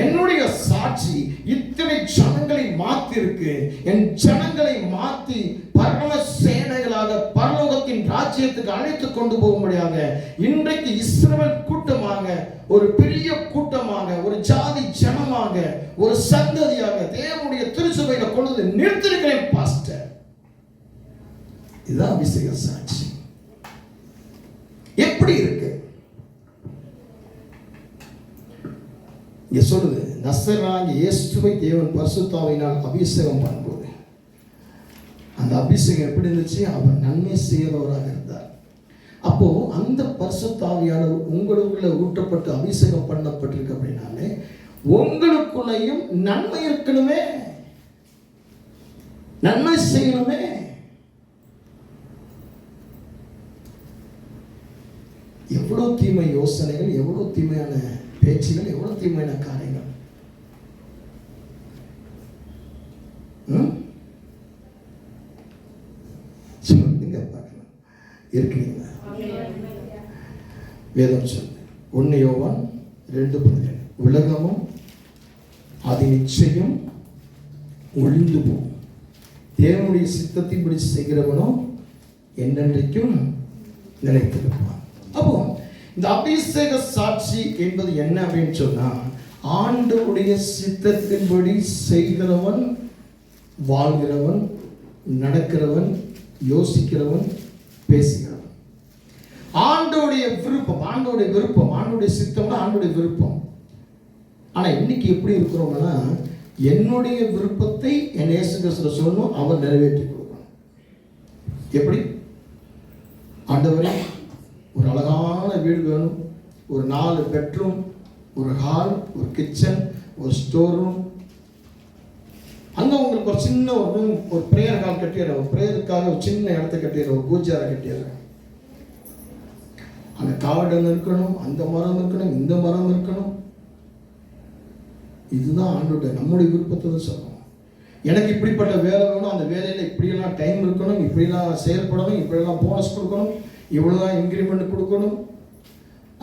[SPEAKER 1] என்னுடைய சாட்சி இத்தனை ஜனங்களை மாத்தி இருக்கு, என் ஜனங்களை மாத்தி பரம சேனைகளாக பரலோகத்தின் ராஜ்யத்துக்கு அழைத்து கொண்டு போகும்படியாக இன்றைக்கு இஸ்ரவேல் கூட்டமாக, ஒரு பெரிய கூட்டமாக, ஒரு ஜாதி ஜனமாக, ஒரு சந்ததியாக தேவனுடைய திருச்சபையில கொண்டு வந்து நிறுத்திருக்கிறேன் பாஸ்டர். இதுதான் அபிஷேக சாட்சி. எப்படி இருக்கு இங்க சொல்லுது, நசராகிய இயேசுவை தேவன் பரிசுத்த ஆவியினால் அபிஷேகம் பண்ணும்போது அந்த அபிஷேகம் எப்படி இருந்துச்சு? அவர் நன்மை செய்கிறவராக இருந்தார். அப்போ அந்த பரிசுத்த ஆவியானவர் உங்களுக்குள்ள ஊற்றப்பட்டு அபிஷேகம் பண்ணப்பட்டிருக்கு அப்படின்னாலே உங்களுக்குள்ளையும் நன்மை இருக்கணுமே, நன்மை செய்யணுமே. எவ்வளவு தீமை யோசனைகள், எவ்வளவு தீமையான பேச்சுகள், எவ்வளவு தீமையான காரியங்கள். சொல்லுங்க பார்க்கலாம், இருக்கிறீங்களா? வேதம் சொல்லுது 1 யோவான் 2:17, உலகமும் அது நிச்சயம் ஒழிந்து போகும், தேவனுடைய சித்தத்தின்படி செய்கிறவனோ என்றென்றைக்கும் நிலைத்திருப்பான். அப்போ இந்த அபிஷேக சாட்சி என்பது என்ன அப்படின்னு சொன்னா, ஆண்டவருடைய சித்தத்தின்படி செய்கிறவன், வாழ்கிறவன், நடக்கிறவன், யோசிக்கிறவன், பேசுகிறவன். ஆண்டவருடைய விருப்பம், ஆண்டவருடைய விருப்பம், ஆண்டவருடைய சித்தம்னா ஆண்டவருடைய விருப்பம். ஆனா இன்னைக்கு எப்படி இருக்கிறோம்னா, என்னுடைய விருப்பத்தை என் இயேசு கிறிஸ்து சொல்லணும், அவர் நிறைவேற்றி கொடுக்கணும். எப்படி? ஆண்டவரே ஒரு அழகான வீடு வேணும், ஒரு 4 பெட்ரூம், ஒரு ஹால், ஒரு கிச்சன், ஒரு ஸ்டோர் ரூம், அங்க உங்களுக்கு ஒரு சின்ன ஒரு ரூம், ஒரு பிரேயர் ஹால் கட்டிடுறேன், ஒரு பிரேயருக்காக ஒரு சின்ன இடத்தை கட்டிடுறேன், ஒரு பூஜை அறை கட்டிடுறேன். அங்க காவடன் இருக்கணும், அந்த மரம் இருக்கணும், இந்த மரம் இருக்கணும். இதுதான் ஆண்டோட நம்முடைய விருப்பத்தை தான் சொல்லணும். எனக்கு இப்படிப்பட்ட வேலை வேணும், அந்த வேலையில் இப்படியெல்லாம் டைம் இருக்கணும், இப்படியெல்லாம் செயல்படணும், இப்படியெல்லாம் போனஸ் கொடுக்கணும், இவ்வளோதான் இன்க்ரிமெண்ட் கொடுக்கணும்,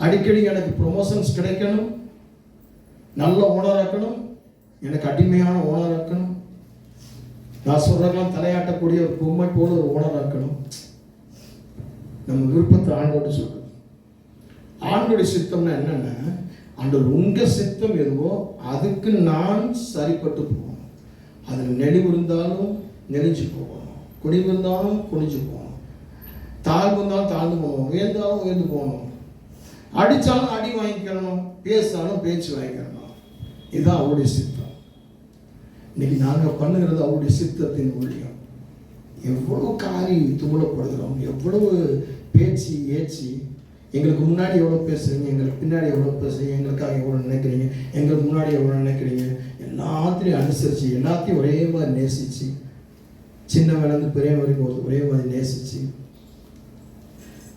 [SPEAKER 1] அடிக்கடி எனக்கு ப்ரொமோஷன்ஸ் கிடைக்கணும், நல்ல ஓனராக்கணும், எனக்கு அடிமையான ஓனராக்கணும், நான் சொல்றதெல்லாம் தலையாட்டக்கூடிய ஒரு பொம்மை போல ஒரு ஓனராக்கணும். நம்ம விருப்பத்தை ஆண்டோடு சொல்றது. ஆண்டோடைய சித்தம்னா என்னன்னா, ஆண்டவர் உங்க சித்தம் எதுவோ அதுக்கு நான் சரிப்பட்டு போவோம். அதில் நெளிவு இருந்தாலும் நெளிஞ்சு போகணும், குனிவு இருந்தாலும் குனிஞ்சு போகணும், தாழ்வு இருந்தாலும் தாழ்ந்து போகணும், உயர்ந்தாலும் உயர்ந்து போகணும், அடித்தாலும் அடி வாங்கிக்கணும், பேசினாலும் பேச்சு வாங்கிக்கணும். இதுதான் அவருடைய சித்தம். இன்னைக்கு நாங்கள் பண்ணுகிறது அவருடைய சித்தத்தின் ஊழியம். எவ்வளவு காரி தும்பலப்படுகிறோம், எவ்வளவு பேச்சு ஏச்சு, எங்களுக்கு முன்னாடி எவ்வளோ பேசுகிறீங்க, எங்களுக்கு பின்னாடி எவ்வளோ பேசுகிறீங்க, எங்களுக்காக எவ்வளோ நினைக்கிறீங்க, எங்களுக்கு முன்னாடி எவ்வளோ நினைக்கிறீங்க, எல்லாத்தையும் அனுசரித்து எல்லாத்தையும் ஒரே மாதிரி நேசித்து, சின்ன வேலைந்து பெரிய வரைக்கும் ஒரே மாதிரி நேசித்து,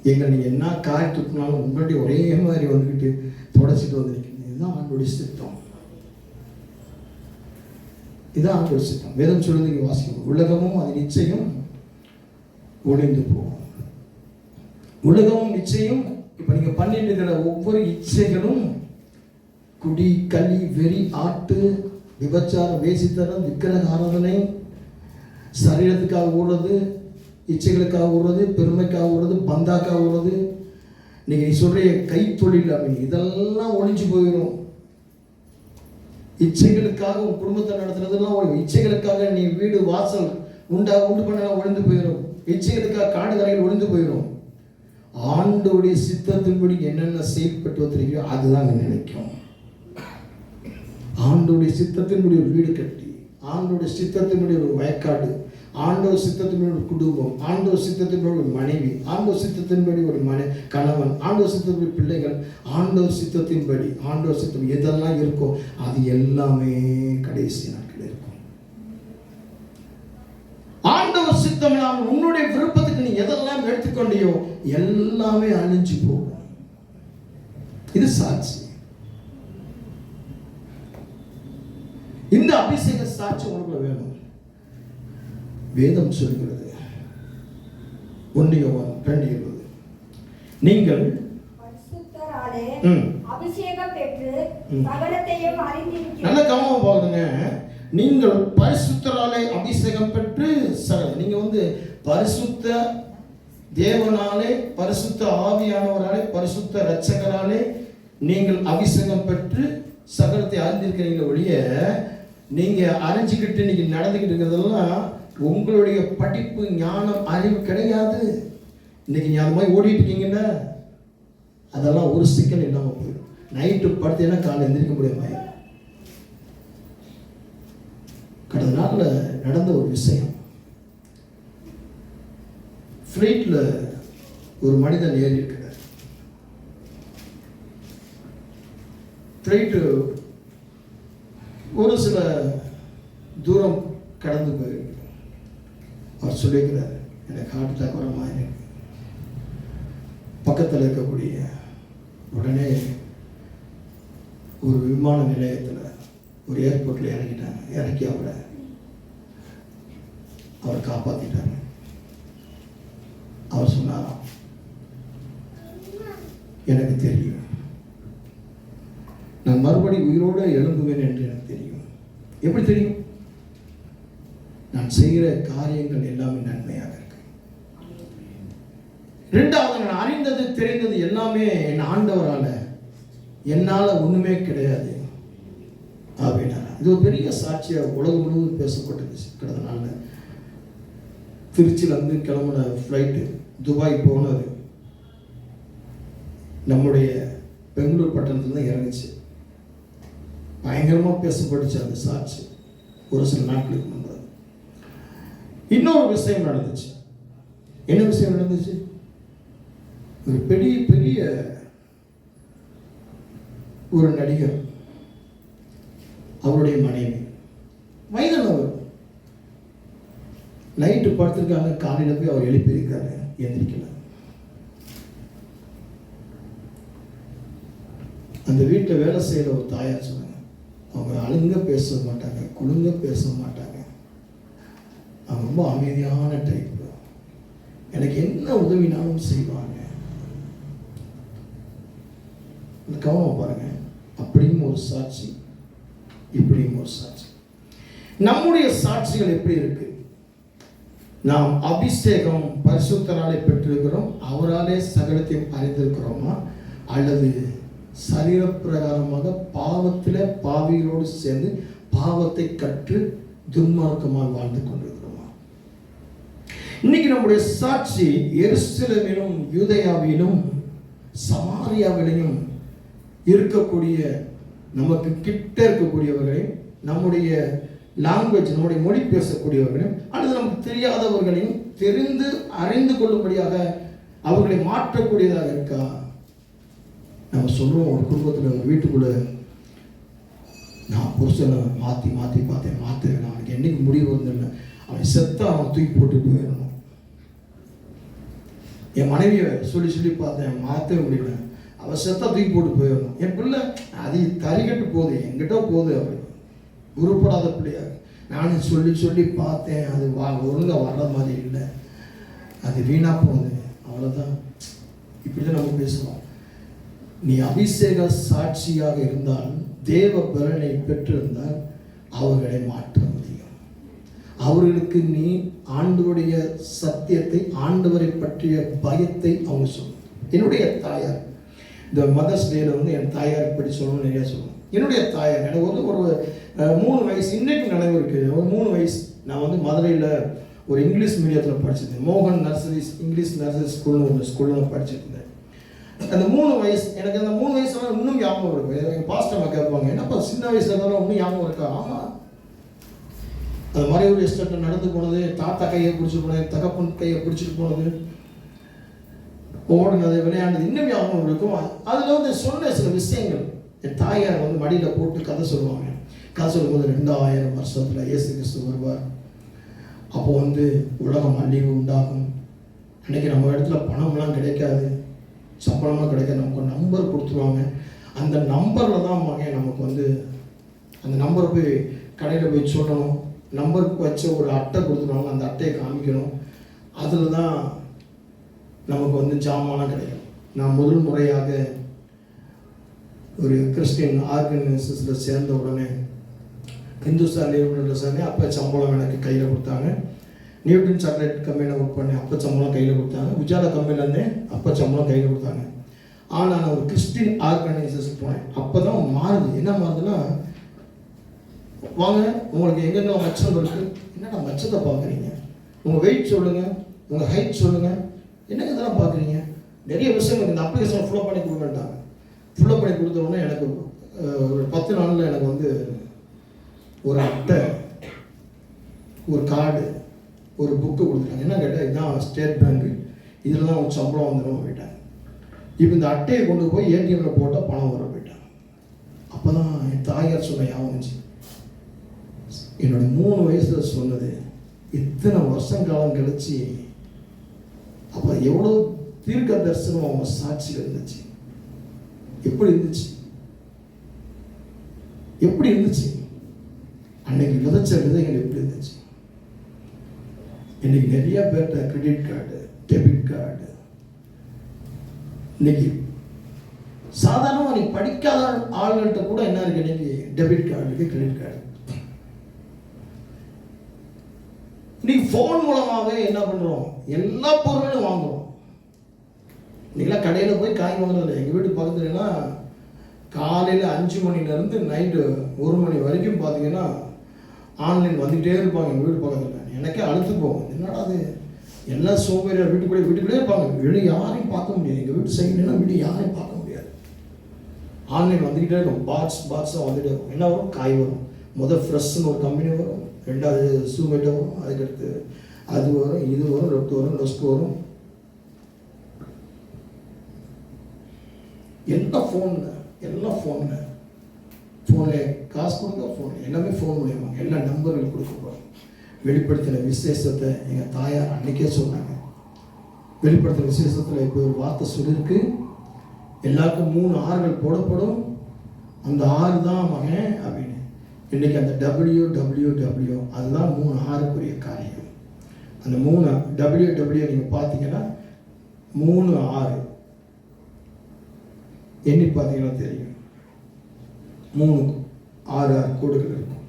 [SPEAKER 1] எங்களை நீங்கள் என்ன காய் துப்புனாலும் உங்கள்கிட்ட ஒரே மாதிரி வந்துக்கிட்டு தொடச்சிட்டு வந்துருக்கீங்க. இதுதான் ஆண்டோடைய சித்தம். இதுதான் ஆண்டோடைய சித்தம். வேதம் சொல்லுறது இங்கே வாசிக்கணும். உலகமும் அது நிச்சயம் ஒளிந்து போகும். உலகமும் நிச்சயம். இப்போ நீங்கள் பண்ணிட்டு இருக்கிற ஒவ்வொரு இச்சைகளும், குடி, களி, வெறி, ஆட்டு, விபச்சாரம், வேசித்தனம், விக்கிரக ஆராதனை, சரீரத்துக்காக ஓடுறது, இச்சைகளுக்காக ஓடுறது, பெருமைக்காக ஓடுறது, பந்தாக்காக ஓடுறது, நீங்கள் நீ சொல்கிற கைத்தொழில் அப்படின்னு இதெல்லாம் ஒழிஞ்சு போயிடும். இச்சைகளுக்காக உன் குடும்பத்தை நடத்துறதுலாம், இச்சைகளுக்காக நீ வீடு வாசல் உண்டு பண்ண ஒழிந்து போயிடும். இச்சைகளுக்காக காடு கரையில் ஒழிந்து போயிடும். ஆண்டோடைய சித்தத்தின்படி என்னென்ன செயல்பட்டு வந்திருக்கோ அதுதான் நினைக்கும். ஆண்டோடைய சித்தத்தின்படி ஒரு வீடு கட்டி, ஆண்டோடைய சித்தத்தின்படி ஒரு வயக்காடு, ஆண்டவர் சித்தத்தின்படி ஒரு குடும்பம், ஆண்டவர் சித்தத்தின்படி ஒரு மனைவி, ஆண்டவர் சித்தத்தின்படி ஒரு கணவன், ஆண்டவர் சித்தத்தின்படி பிள்ளைகள், ஆண்டவர் சித்தத்தின்படி ஆண்டவர் சித்தம் எதெல்லாம் இருக்கோ அது எல்லாமே கடைசி நாட்கள் இருக்கும். ஆண்டவர் சித்தம் இல்லாமல் உன்னுடைய விருப்பத்துக்கு நீ எதெல்லாம் எடுத்துக்கொண்டியோ எல்லாமே அழிஞ்சு போகும். இது சாட்சி. இந்த அபிஷேக சாட்சி உனக்குள்ள வேணும். வேதம் சொல்கிறது 1 யோவான் 2:20 நீங்கள்
[SPEAKER 3] பரிசுத்தராலே அபிஷேகம் பெற்று சகலத்தையும் அறிந்திருக்கிறீர்கள்.
[SPEAKER 1] நல்ல கவனமா பாருங்க. நீங்கள் பரிசுத்தராலே அபிஷேகம் பெற்று நீங்க பரிசுத்த தேவனாலே, பரிசுத்த ஆவியானவராலே, பரிசுத்த இரட்சகராலே நீங்கள் அபிஷேகம் பெற்று சகலத்தை அறிந்திருக்கிறீங்க. ஒழிய நீங்க அறிஞ்சிக்கிட்டு நீங்க நடந்துக்கிட்டு இருக்கிறதெல்லாம் உங்களுடைய படிப்பு, ஞானம், அறிவு கிடையாது. இன்னைக்கு நீ அது மாதிரி ஓடிட்டு இருக்கீங்கன்னா அதெல்லாம் ஒரு சிக்கல் இல்லாமல் போயிடும். நைட்டு படுத்தேன்னா காலை எந்திரிக்க முடியாம. கடந்த நாளில் நடந்த ஒரு விஷயம். ஃப்ளைட்டில் ஒரு மனிதன் ஏறி இருக்கிறார். ஃப்ளைட்டு ஒரு சில தூரம் கடந்து போயிருக்கு. அவர் சொல்லியிருக்கிறார், எனக்கு ஹார்ட் அட்டாக் வர மாதிரி இருக்கு. பக்கத்தில் இருக்கக்கூடிய உடனே ஒரு விமான நிலையத்தில் ஒரு ஏர்போர்ட்டில் இறங்கிட்டாங்க. இறக்கி அவர் காப்பாற்றிட்டாங்க. அவர் சொன்னார், எனக்கு தெரியும், நான் மறுபடியும் உயிரோடு எழும்புவேன் என்று எனக்கு தெரியும். எப்படி தெரியும்? நான் செய்கிற காரியங்கள் எல்லாமே நன்மையாக இருக்கு. இரண்டாவது, நான் அறிந்தது தெரிந்தது எல்லாமே என் ஆண்டவரால, என்னால ஒண்ணுமே கிடையாது அப்படின்னா. இது ஒரு பெரிய சாட்சியா உலகம் முழுவதும் பேசப்பட்டது. கடந்த நாள்ல திருச்சியில கிளம்புன ஃப்ளைட்டு துபாய் போனது நம்முடைய பெங்களூர் பட்டணத்துல தான் இறங்குச்சு. பயங்கரமா பேசப்பட்டுச்சு அந்த சாட்சி ஒரு சில நாட்களுக்கு முன்னாடி. இன்னொரு விஷயம் நடந்துச்சு. என்ன விஷயம் நடந்துச்சு? ஒரு பெரிய பெரிய ஒரு நடிகர், அவருடைய மனைவி, வயதானவர், நைட்டு படுத்திருக்காங்க. காலையில் போய் அவர் எழுப்பியிருக்காரு, எந்திரிக்கல. அந்த வீட்டில் வேலை செய்கிற ஒரு தாயார் சொன்னாங்க, அவங்க அழுங்க பேச மாட்டாங்க, குழுங்க பேச மாட்டாங்க, அவங்க ரொம்ப அமைதியான டைப், எனக்கு என்ன உதவினாலும் செய்வாங்க. கவனம் பாருங்க. அப்படியும் ஒரு சாட்சி, இப்படியும் ஒரு சாட்சி. நம்முடைய சாட்சிகள் எப்படி இருக்கு? நாம் அபிஷேகம் பரிசுத்தராலே பெற்றிருக்கிறோம், அவராலே சகலத்தையும் அறிந்திருக்கிறோமா, அல்லது சரீர பிரகாரமாக பாவத்தில் பாவிகளோடு சேர்ந்து பாவத்தை கற்று துன்மார்க்கமாக வாழ்ந்து கொண்டிருக்கிறோமா? இன்னைக்கு நம்முடைய சாட்சி எருசலேமிலும் யூதேயாவிலும் சமாரியாவிலும் இருக்கக்கூடிய நமக்கு கிட்ட இருக்கக்கூடியவர்களையும் நம்முடைய லாங்குவேஜ் நம்முடைய மொழி பேசக்கூடியவர்களையும் அல்லது நமக்கு தெரியாதவர்களையும் தெரிந்து அறிந்து கொள்ளும்படியாக அவர்களை மாற்றக்கூடியதாக இருக்கா? நம்ம சொல்லுவோம், ஒரு குடும்பத்தில் ஒரு வீட்டுக்குள்ள நான் புருஷனை மாற்றி பார்த்தேன், மாற்றுவேன், அவனுக்கு என்னைக்கு முடிவு வந்தில்லை, அவன் செத்தா அவன் தூக்கி போட்டு போயிடணும். என் மனைவியை சொல்லி பார்த்தேன், மாற்றவே முடியல, அவன் செத்தா தூக்கி போட்டு போயிடணும். என் பிள்ளை அது கறிகட்டு போகுது, என்கிட்ட போகுது, அவள் உருப்படாத பிள்ளையாக நானும் சொல்லி பார்த்தேன், அது ஒழுங்காக வர்ற மாதிரி இல்லை, அது வீணாக போகுது, அவ்வளோதான். இப்படி தான் நம்ம பேசுவோம். நீ அபிஷேக சாட்சியாக இருந்தால், தேவ பலனை பெற்றிருந்தால் அவர்களை மாற்ற முடியும். அவர்களுக்கு நீ ஆண்டவருடைய சத்தியத்தை, ஆண்டவரை பற்றிய பயத்தை அவங்க சொல்லணும். என்னுடைய தாயார் இந்த மதர்ஸ் டேல என் தாயார் இப்படி சொல்லணும்னு நிறையா சொல்லணும். என்னுடைய தாயார் எனக்கு ஒரு 3 வயசு இன்னைக்கு நினைவு இருக்குது. ஒரு 3 வயசு நான் மதுரையில் ஒரு இங்கிலீஷ் மீடியத்தில் படிச்சிருந்தேன். மோகன் நர்சரி இங்கிலீஷ் நர்சரி ஸ்கூல்னு ஒரு ஸ்கூலில் தான் படிச்சிருந்தேன். அந்த 3 வயசு எனக்கு அந்த 3 வயசுல இன்னும் ஞாபகம் இருக்கு. எங்கள் பாஸ்டர் கேட்பாங்க, என்னப்பா சின்ன வயசுல இருந்தாலும் இன்னும் ஞாபகம் இருக்கா? ஆமாம், அது மாதிரி ஒரு எஸ்டேட்டில் நடந்து போனது, தாத்தா கையை பிடிச்சிட்டு போனது, தகப்பன் கையை பிடிச்சிட்டு போனது, ஓடுனது, விளையாண்டது இன்னும் ஞாபகம் இருக்கும். அதில் சொன்ன சில விஷயங்கள் என் தாயார் மடியில் போட்டு கதை சொல்லுவாங்க. கதை சொல்லும்போது 2000 வருஷத்தில் இயேசு கிறிஸ்து வருவார், அப்போ உலகம் அழிவு உண்டாகும், அன்றைக்கி நம்ம இடத்துல பணம்லாம் கிடைக்காது, சம்பளமாக கிடைக்காது, நமக்கு ஒரு நம்பர் கொடுத்துருவாங்க, அந்த நம்பரில் தான் நமக்கு அந்த நம்பரை போய் கடையில் போய் சொல்லணும், நம்பருக்கு வச்ச ஒரு அட்டை கொடுத்துருவாங்க, அந்த அட்டையை காமிக்கணும், அதில் தான் நமக்கு ஜாமான்லாம் கிடைக்கும். நான் முதல் முறையாக ஒரு கிறிஸ்டின் ஆர்கனைசேஷனில் சேர்ந்த உடனே ஹிந்துஸ்தான் நிறுவனத்தில் சேர்ந்தேன். அப்போ சம்பளம் எனக்கு கையில் கொடுத்தாங்க. நியூட்டன் சாக்லேட் கம்பெனியில் ஒர்க் பண்ணேன், அப்போ சம்பளம் கையில் கொடுத்தாங்க. உஜாலா கம்பெனிலேருந்தே அப்போ சம்பளம் கையில் கொடுத்தாங்க. ஆனால் நான் ஒரு கிறிஸ்டின் ஆர்கனைசேஷன் போனேன். அப்போ தான் மாறுது. என்ன மாறுதுன்னா, வாங்க உங்களுக்கு எங்கெங்க மச்சம் இருக்குது, என்னடா மச்சத்தை பார்க்குறீங்க, உங்கள் வெயிட் சொல்லுங்கள், உங்கள் ஹைட் சொல்லுங்கள், என்னங்க இதெல்லாம் பார்க்குறீங்க, நிறைய விஷயங்கள் இந்த அப்ளிகேஷன் ஃபுல்லப் பண்ணி கொடுக்கட்டாங்க. ஃபுல்லப் பண்ணி கொடுத்த உடனே எனக்கு ஒரு 10 நாளில் எனக்கு ஒரு அட்டை, ஒரு கார்டு, ஒரு புக்கு கொடுத்துட்டாங்க. என்ன கேட்டால், இதுதான் ஸ்டேட் பேங்க்கு, இதில் தான் ஒரு சம்பளம் வந்துடும் போயிட்டாங்க. இப்போ இந்த அட்டையை கொண்டு போய் ஏடிஎம்மில் போட்டால் பணம் வர போயிட்டாங்க. அப்போ தான் என் தாயார் சொன்ன ஞாபகம், என்னோட 3 வயசில் சொன்னது இத்தனை வருஷம் காலம் கழிச்சு, அப்போ எவ்வளோ தீர்க்க தரிசனம் அவங்க சாட்சியில் இருந்துச்சு. எப்படி இருந்துச்சு அன்னைக்கு விதைச்ச விதைகள் எப்படி இருந்துச்சு. இன்னைக்கு நிறைய பேர்ட்ட கிரெடிட் கார்டு, டெபிட் கார்டு, இன்னைக்கு சாதாரணமாக நீ படிக்காத ஆளுங்கள்ட்ட கூட என்ன இருக்கு, இன்னைக்கு டெபிட் கார்டு இருக்கு, கிரெடிட் கார்டு. இன்னைக்கு ஃபோன் மூலமாகவே என்ன பண்ணுறோம், எல்லா பொருளும் வாங்குறோம். இன்னைக்கெல்லாம் கடையில் போய் காய் வாங்குறதில்ல. எங்கள் வீட்டு பக்கத்துலனா காலையில் 5 மணிலேருந்து நைட்டு 1 மணி வரைக்கும் பார்த்தீங்கன்னா ஆன்லைன் வந்துக்கிட்டே இருப்பாங்க எங்கள் வீட்டு பக்கத்தில். எனக்கே அழுத்து போகும், என்னடா அது, எல்லாம் சோம்பேறியாக வீட்டுக்குள்ளே இருப்பாங்க, வெளியே யாரையும் பார்க்க முடியாது. எங்கள் வீட்டு சைட்லனா வெளியே யாரையும் பார்க்க முடியாது. ஆன்லைன் வந்துக்கிட்டே இருக்கும், பாக்ஸாக வந்துகிட்டே இருக்கும். என்ன வரும், காய் வரும். முதல் ஃப்ரெஷ்ஷுன்னு ஒரு கம்பெனி வரும், 2வது சூமேட்டோ வரும், அதுக்கடுத்து அது வரும், இது வரும், லெஃப்ட் வரும், லெஸ்ட் வரும். எல்லாம் ஃபோனில் காசு கொடுங்க, ஃபோன் எல்லாமே ஃபோன் மூலியமா எல்லா நம்பர்கள் கொடுக்கப்படும். வெளிப்படுத்தின விசேஷத்தை எங்கள் தாயார் அன்றைக்கே சொன்னாங்க. வெளிப்படுத்தின விசேஷத்தில் இப்போ ஒரு வார்த்தை சொல்லியிருக்கு, எல்லாருக்கும் 3 ஆறுகள் போடப்படும், அந்த 6 தான் மகன் அப்படின்னு. இன்றைக்கி அந்த WWW அதுதான் 3 ஆறுக்குரிய காரியம். அந்த 3 WW நீங்கள் பார்த்தீங்கன்னா 3 6 எண்ணி பார்த்தீங்கன்னா தெரியும். 3 6 கோடுகள் இருக்கும்.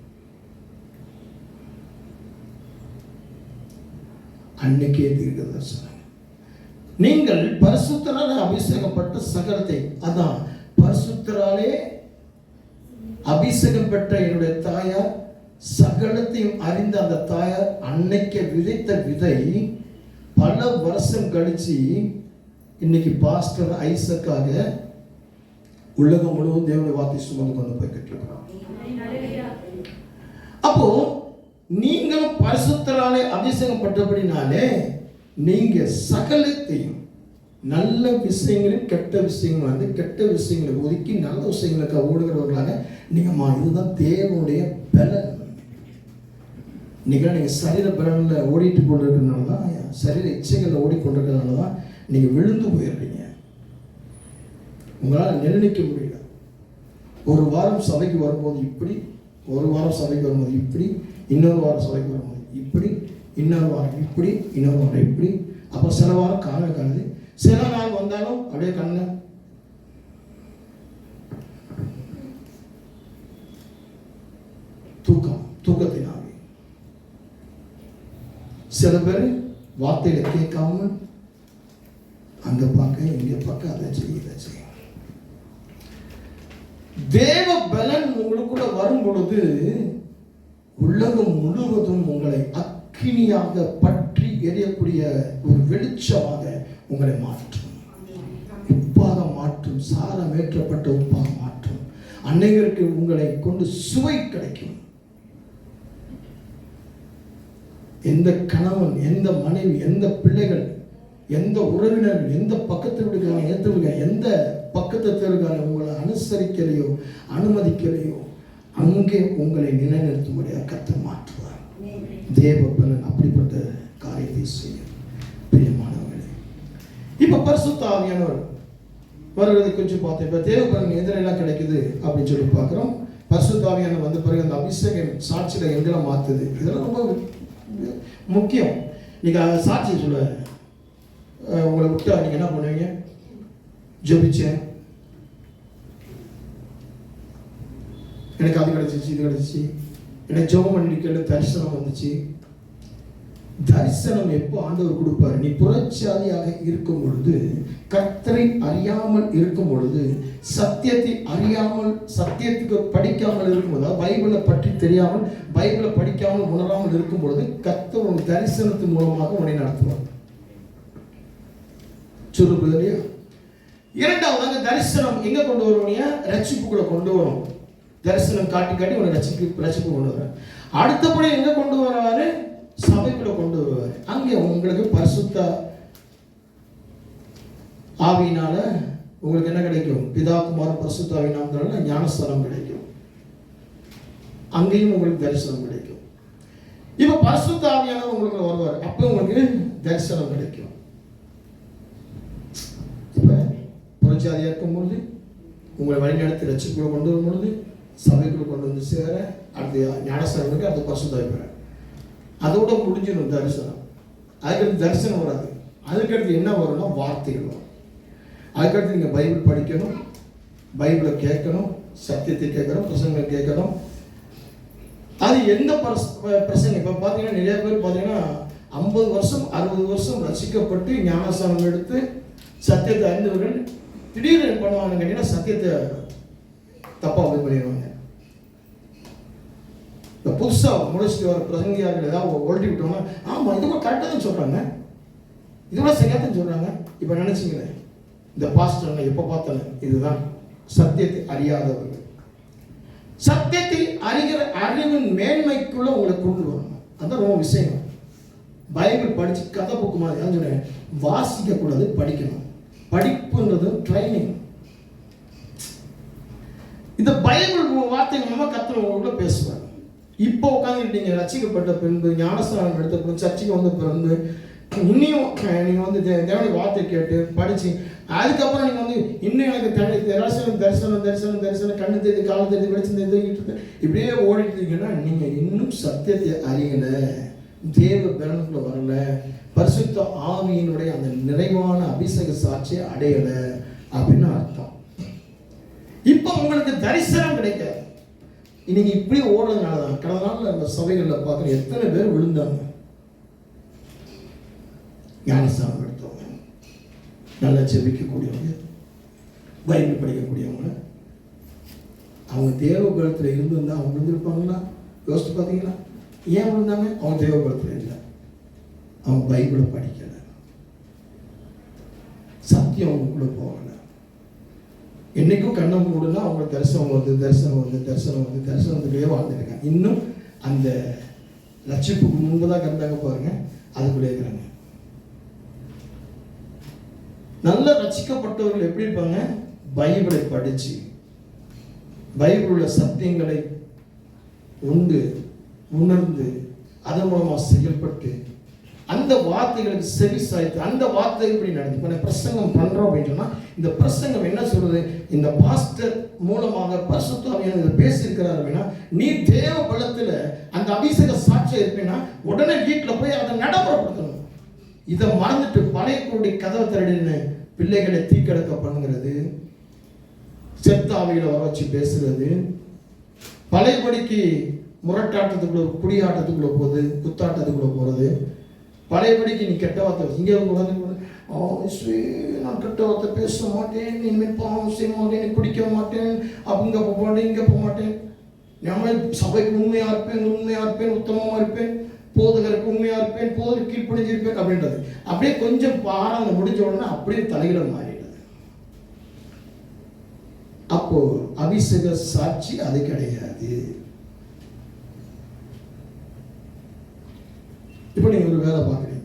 [SPEAKER 1] அன்னைக்கே தீர்க்க தரிசனம். நீங்கள் பரிசுத்தராலே அபிஷேகப்பட்ட சகலத்தை, அதான் பரிசுத்தராலே அபிஷேகம் பெற்ற என்னுடைய தாயார் சகலத்தையும் அறிந்த அந்த தாயார் அன்னைக்கு விதைத்த விதை பல வருஷம் கழிச்சு இன்னைக்கு பாஸ்டர் ஐசக்காக உலகம் முழுவதும் தேவனுடைய வார்த்தை சுமந்து கொண்டு போய் கட்டிருக்கிறார். அப்போ நீங்களும் பரிசுத்தராலே அபிஷேகம் பட்டபடினாலே நீங்க சகலத்தையும் நல்ல விஷயங்களையும் கெட்ட விஷயங்கள் வந்து கெட்ட விஷயங்களை ஒதுக்கி நல்ல விஷயங்களுக்கு ஓடுகிறவர்களாக நீங்க இதுதான் தேவனுடைய பலன். நீங்க சரீர பலன்ல ஓடிட்டு கொண்டிருக்கிறதுனால தான், சரீர இச்சைகளில் ஓடிக்கொண்டிருக்கிறதுனால தான் நீங்க விழுந்து போயிடுறீங்க. உங்களால் நிர்ணயிக்க முடியல. ஒரு வாரம் சபைக்கு வரும்போது இப்படி, ஒரு வாரம் சபைக்கு வரும்போது இப்படி, இன்னொரு வாரம் சபைக்கு வரும்போது இப்படி, இன்னொரு வாரம் இப்படி, இன்னொரு வாரம் இப்படி. அப்போ சில வாரம் காண சில நாள் வந்தாலும் அப்படியே கண்ணு தூக்கத்தினாலே. சில பேர் வார்த்தையில கேட்காம அங்க பார்க்க இங்க பார்க்க அதை செய்ய. தேவ பலன் உங்களுக்குள்ள வரும் பொழுது உலகம் முழுவதும் உங்களை அக்கினியாக பற்றி எரியக்கூடிய ஒரு வெளிச்சமாக உங்களை மாற்றும், உப்பாக மாற்றும், சாரமேற்றப்பட்ட உப்பாக மாற்றும். அன்னையருக்கு உங்களை கொண்டு சுவை கிடைக்கும். எந்த கணவன், எந்த மனைவி, எந்த பிள்ளைகள், எந்த உறவினர்கள், எந்த பக்கத்தில் இருக்காங்க, எந்த பக்கத்தில் இருக்காங்க உங்களை அனுசரிக்கலையோ அனுமதிக்கலையோ அங்கே உங்களை நிலைநிறுத்தும்படியாக கர்த்தர் மாற்றுவார். தேவ பலன் அப்படிப்பட்ட காரியத்தை செய்யும். பிரியமானவர்களே, இப்ப பரிசுத்த ஆவியானவர் வருவதை கொஞ்சம் பார்த்தோம். இப்ப தேவ பலன் எதிரெல்லாம் கிடைக்குது அப்படின்னு சொல்லி பார்க்கிறோம். பரிசுத்த ஆவியானவர் வந்த பிறகு அந்த அபிஷேகம் சாட்சியில எங்கெல்லாம் மாத்துது, இதெல்லாம் ரொம்ப முக்கியம். நீங்க சாட்சி சொல்ல உங்களை விட்டா நீங்க என்ன பண்ணுவீங்க? ஜெபிச்சேன், எனக்கு அது கிடைச்சிச்சு, இது கிடைச்சிச்சு, எனக்கு ஜெபம் பண்ணிட்டு தரிசனம் வந்துச்சு. தரிசனம் எப்போ ஆண்டவர் கொடுப்பாரு? நீ புறச்சாதியாக இருக்கும் பொழுது, கர்த்தரை அறியாமல் இருக்கும் பொழுது, சத்தியத்தை அறியாமல், சத்தியத்துக்கு படிக்காமல் இருக்கும்போது, பைபிளை பற்றி தெரியாமல், பைபிளை படிக்காமல் உணராமல் இருக்கும் பொழுது கர்த்தர் உன் தரிசனத்தின் மூலமாக உன்னை நடத்துவார். சொல்லுறது இல்லையா? இரண்டாவது தரிசனம் எங்க கொண்டு வருவீங்க? ரட்சிப்புக்குள்ள கொண்டு வரும். தரிசனம் காட்டி காட்டி உன்னை ரட்சிப்பு கொண்டு வர. அடுத்தபடி எங்க கொண்டு வருவாரு? சபைக்குள்ள கொண்டு வருவாரு. அங்கே உங்களுக்கு பரிசுத்த ஆவியினால உங்களுக்கு என்ன கிடைக்கும்? பிதா குமாரன் பரிசுத்த ஆவியினால ஞானஸ்தானம் கிடைக்கும். அங்கேயும் உங்களுக்கு தரிசனம் கிடைக்கும். இப்ப பரிசுத்த ஆவியானவர் உங்களுக்கு வருவார், அப்ப உங்களுக்கு தரிசனம் கிடைக்கும். இப்ப புறச்சாதியா இருக்கும் பொழுது உங்களை வழிநடத்தி ரட்சிப்புக்குள்ள கொண்டு வரும் பொழுது, சபைக்குள்ள கொண்டு வந்து சேர, அடுத்த ஞானஸ்தானம், அடுத்த பரிசுத்த ஆவி. அதோட முடிஞ்சிடும் தரிசனம். அதுக்கடுத்து தரிசனம் வராது. அதுக்கடுத்து என்ன வரும்னா வார்த்தைகள் வரும். அதுக்கடுத்து நீங்கள் பைபிள் படிக்கணும், பைபிளை கேட்கணும், சத்தியத்தை கேட்கணும், பிரசங்கம் கேட்கணும். அது எந்த பிரசங்கம்? இப்போ பார்த்தீங்கன்னா நிறைய பேர் பார்த்தீங்கன்னா 50 வருஷம் 60 வருஷம் ரசிக்கப்பட்டு ஞானஸ்தானம் எடுத்து சத்தியத்தை அறிந்தவர்கள் திடீர்னு என்ன பண்ணுவாங்கன்னு கேட்டீங்கன்னா சத்தியத்தை தப்பாக பண்ணிடுவாங்க. இப்போ புதுசாக முடிச்சுட்டு வர பிரசங்கியார்கள் ஏதாவது ஓல்ட்டி விட்டோம்னா, ஆமாம் இது கூட கரெக்டாக தான் சொல்கிறாங்க, இது கூட சரியாக தான் சொல்கிறாங்க. இப்போ நினச்சிங்களேன், இந்த பாஸ்டர் எப்போ பார்த்தாலும் இதுதான் சத்தியத்தை அறியாதவர்கள். சத்தியத்தை அறிகிற அறிவின் மேன்மைக்குள்ள உங்களை கொண்டு வரணும். அதான் ரொம்ப விஷயம். பைபிள் படிச்சு கதை புக்கு மாதிரி தான் சொல்றேன், வாசிக்க கூடாது, படிக்கணும். படிப்புன்றது ட்ரைனிங். இந்த பைபிள் வார்த்தை மூலமா கர்த்தர் உங்களுக்குள்ள பேசுவார். இப்போ உட்காந்துட்டீங்க, ரசிக்கப்பட்ட பின்பு, ஞானஸ்தானம் எடுத்த பிறகு, சர்ச்சைக்கு வந்த பிறகு, இன்னையும் நீங்க வந்து தேவனுடைய வார்த்தை கேட்டு படிச்சு, அதுக்கப்புறம் நீங்க வந்து இன்னும் எனக்கு தரிசனம் தரிசனம் தரிசனம் தரிசனம் கண்ணு தெரிஞ்சு கால தெரிஞ்சு படிச்சு தெரிஞ்சுக்கிட்டு இப்படியே ஓடிட்டு இருக்கீங்கன்னா நீங்க இன்னும் சத்தியத்தை அறியல, தேவ பலனுக்குள்ள வரல, பரிசுத்த ஆவியினுடைய அந்த நிறைவான அபிஷேக சாட்சியை அடையல அப்படின்னு அர்த்தம். இப்போ உங்களுக்கு தரிசனம் கிடைக்காது. இன்னைக்கு இப்படி ஓடுறதுனால தான் கடந்த நாளில் அந்த சபைகளில் பார்க்குற எத்தனை பேர் விழுந்தாங்க. ஞானஸ்தானம் எடுத்தவங்க, நல்லா செபிக்கக்கூடியவங்க, பைபிள் படிக்கக்கூடியவங்க, அவங்க தேவ பலத்தில் இருந்திருந்தா அவங்க விழுந்திருப்பாங்களா? யோசிச்சு பார்த்தீங்களா? ஏன் விழுந்தாங்க? அவங்க தேவ பலத்தில் இல்லை, அவங்க பைபிளை படிக்கலை. சத்தியம் அவங்களுக்குள்ள போகல. என்னைக்கும் கண்ணை மூடுனா அவங்களுக்கு தரிசனம் தரிசனத்துலேயே வாழ்ந்துருக்காங்க. இன்னும் அந்த லட்சிப்புக்கு முன்பதாக இருந்தாங்க பாருங்க, அதுக்குள்ளே இருக்கிறாங்க. நல்ல ரட்சிக்கப்பட்டவர்கள் எப்படி இருப்பாங்க? பைபிளை படிச்சு பைபிள் உள்ள சத்தியங்களை உணர்ந்து அதன் மூலமாக செயல்பட்டு அந்த வார்த்தைகளுக்கு செவி சாய்த்து அந்த வார்த்தை இப்படி நடந்து. இப்போ பிரசங்கம் பண்றோம் அப்படின்னு சொன்னா இந்த பிரசங்கம் என்ன சொல்றது? இந்த பாஸ்டர் மூலமாக பரிசுத்த ஆவியானவர் பேசியிருக்கிறார் அப்படின்னா, நீ தேவ பலத்துல அந்த அபிஷேக சாட்சியம் இருப்பீங்கன்னா உடனே வீட்டில் போய் அதை நடைமுறைப்படுத்தணும். இதை மறந்துட்டு பழைய கூடி கதவை திரடின்னு பிள்ளைகளை தீக்கடக்க பண்ணுங்கிறது, செத்த ஆவிகளை வர வச்சு பேசுறது, பழையபடிக்கு முரட்டாட்டத்துக்குள்ள குடியாட்டத்துக்குள்ள போகுது, குத்தாட்டத்துக்குள்ள போறது, பழையபடிக்கு நீ கெட்ட வார்த்தை இங்கே நான் கெட்ட வார்த்தை பேச மாட்டேன், இனிமேல் பாவம் செய்ய மாட்டேன், நீ குடிக்க மாட்டேன், அங்கே போக மாட்டேன், இங்கே போக மாட்டேன், நம்ம சபைக்கு உண்மையா இருப்பேன், உத்தமமா இருப்பேன், போதகருக்கு உண்மையா இருப்பேன், போதகருக்கு கீழ்ப்பணிஞ்சிருப்பேன் அப்படின்றது. அப்படியே கொஞ்சம் பாராங்க முடிஞ்ச உடனே அப்படியே தலையில மாறிடுது. அப்போ அபிஷேக சாட்சி அது கிடையாது. இப்போ நீங்க ஒரு வேலை பார்க்குறீங்க,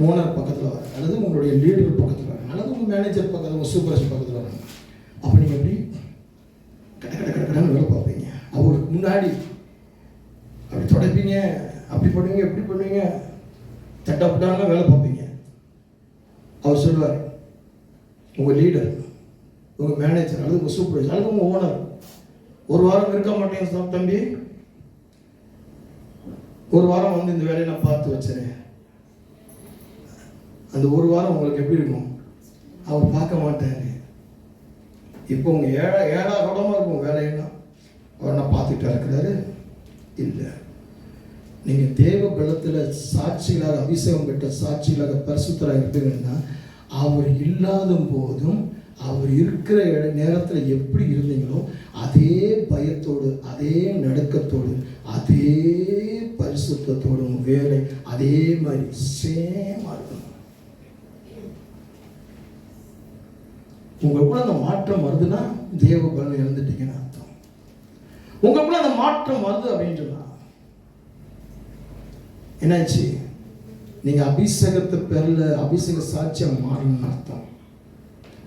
[SPEAKER 1] ஓனர் பக்கத்தில் வர, அல்லது உங்களுடைய லீடர் பக்கத்தில் வர, அல்லது உங்க மேனேஜர் பக்கத்தில், உங்க சூப்பர்வைசர் பக்கத்தில் வராங்க. அப்போ நீங்க எப்படி கடன்னு வேலை பார்ப்பீங்க. அவருக்கு முன்னாடி அப்படி தொடப்பீங்க, அப்படி பண்ணுவீங்க, எப்படி பண்ணுவீங்க, தட்டப்பட்டாலும் வேலை பார்ப்பீங்க. அவர் சொல்லுவார், உங்கள் லீடர், உங்கள் மேனேஜர், அல்லது உங்கள் சூப்பர்வைசர், அல்லது உங்கள் ஓனர், ஒரு வாரம் இருக்க மாட்டேங்க தம்பி, ஒரு வாரம் வந்து இந்த வேலையை நான் பார்த்து வச்சுறேன். அந்த ஒரு வாரம் உங்களுக்கு எப்படி இருக்கும்? அவர் பார்க்க மாட்டாரு. இப்போ உங்கள் ஏழாயிரமா இருக்கும் வேலைன்னா, அவர் நான் பார்த்துக்கிட்டா இருக்கிறாரு இல்லை. நீங்கள் தேவ பலத்தில் சாட்சிகளாக, அபிஷேகம் பெற்ற சாட்சிகளாக பரிசுத்தராக இருப்பீங்கன்னா, அவர் இல்லாத போதும் அவர் இருக்கிற நேரத்தில் எப்படி இருந்தீங்களோ அதே பயத்தோடு, அதே நடுக்கத்தோடு, அதே பரிசுத்தத்தோடு வேலை அதே மாதிரி சேமா இருக்கணும். உங்களுக்குள்ள அந்த மாற்றம் வருதுன்னா தேவ பலன் இழந்துட்டீங்கன்னு அர்த்தம். உங்களுக்குள்ள அந்த மாற்றம் வருது அப்படின்னு சொன்னா என்னாச்சு? நீங்க அபிஷேகத்தை பெறல, அபிஷேக சாட்சியம் மாறணும்னு அர்த்தம்.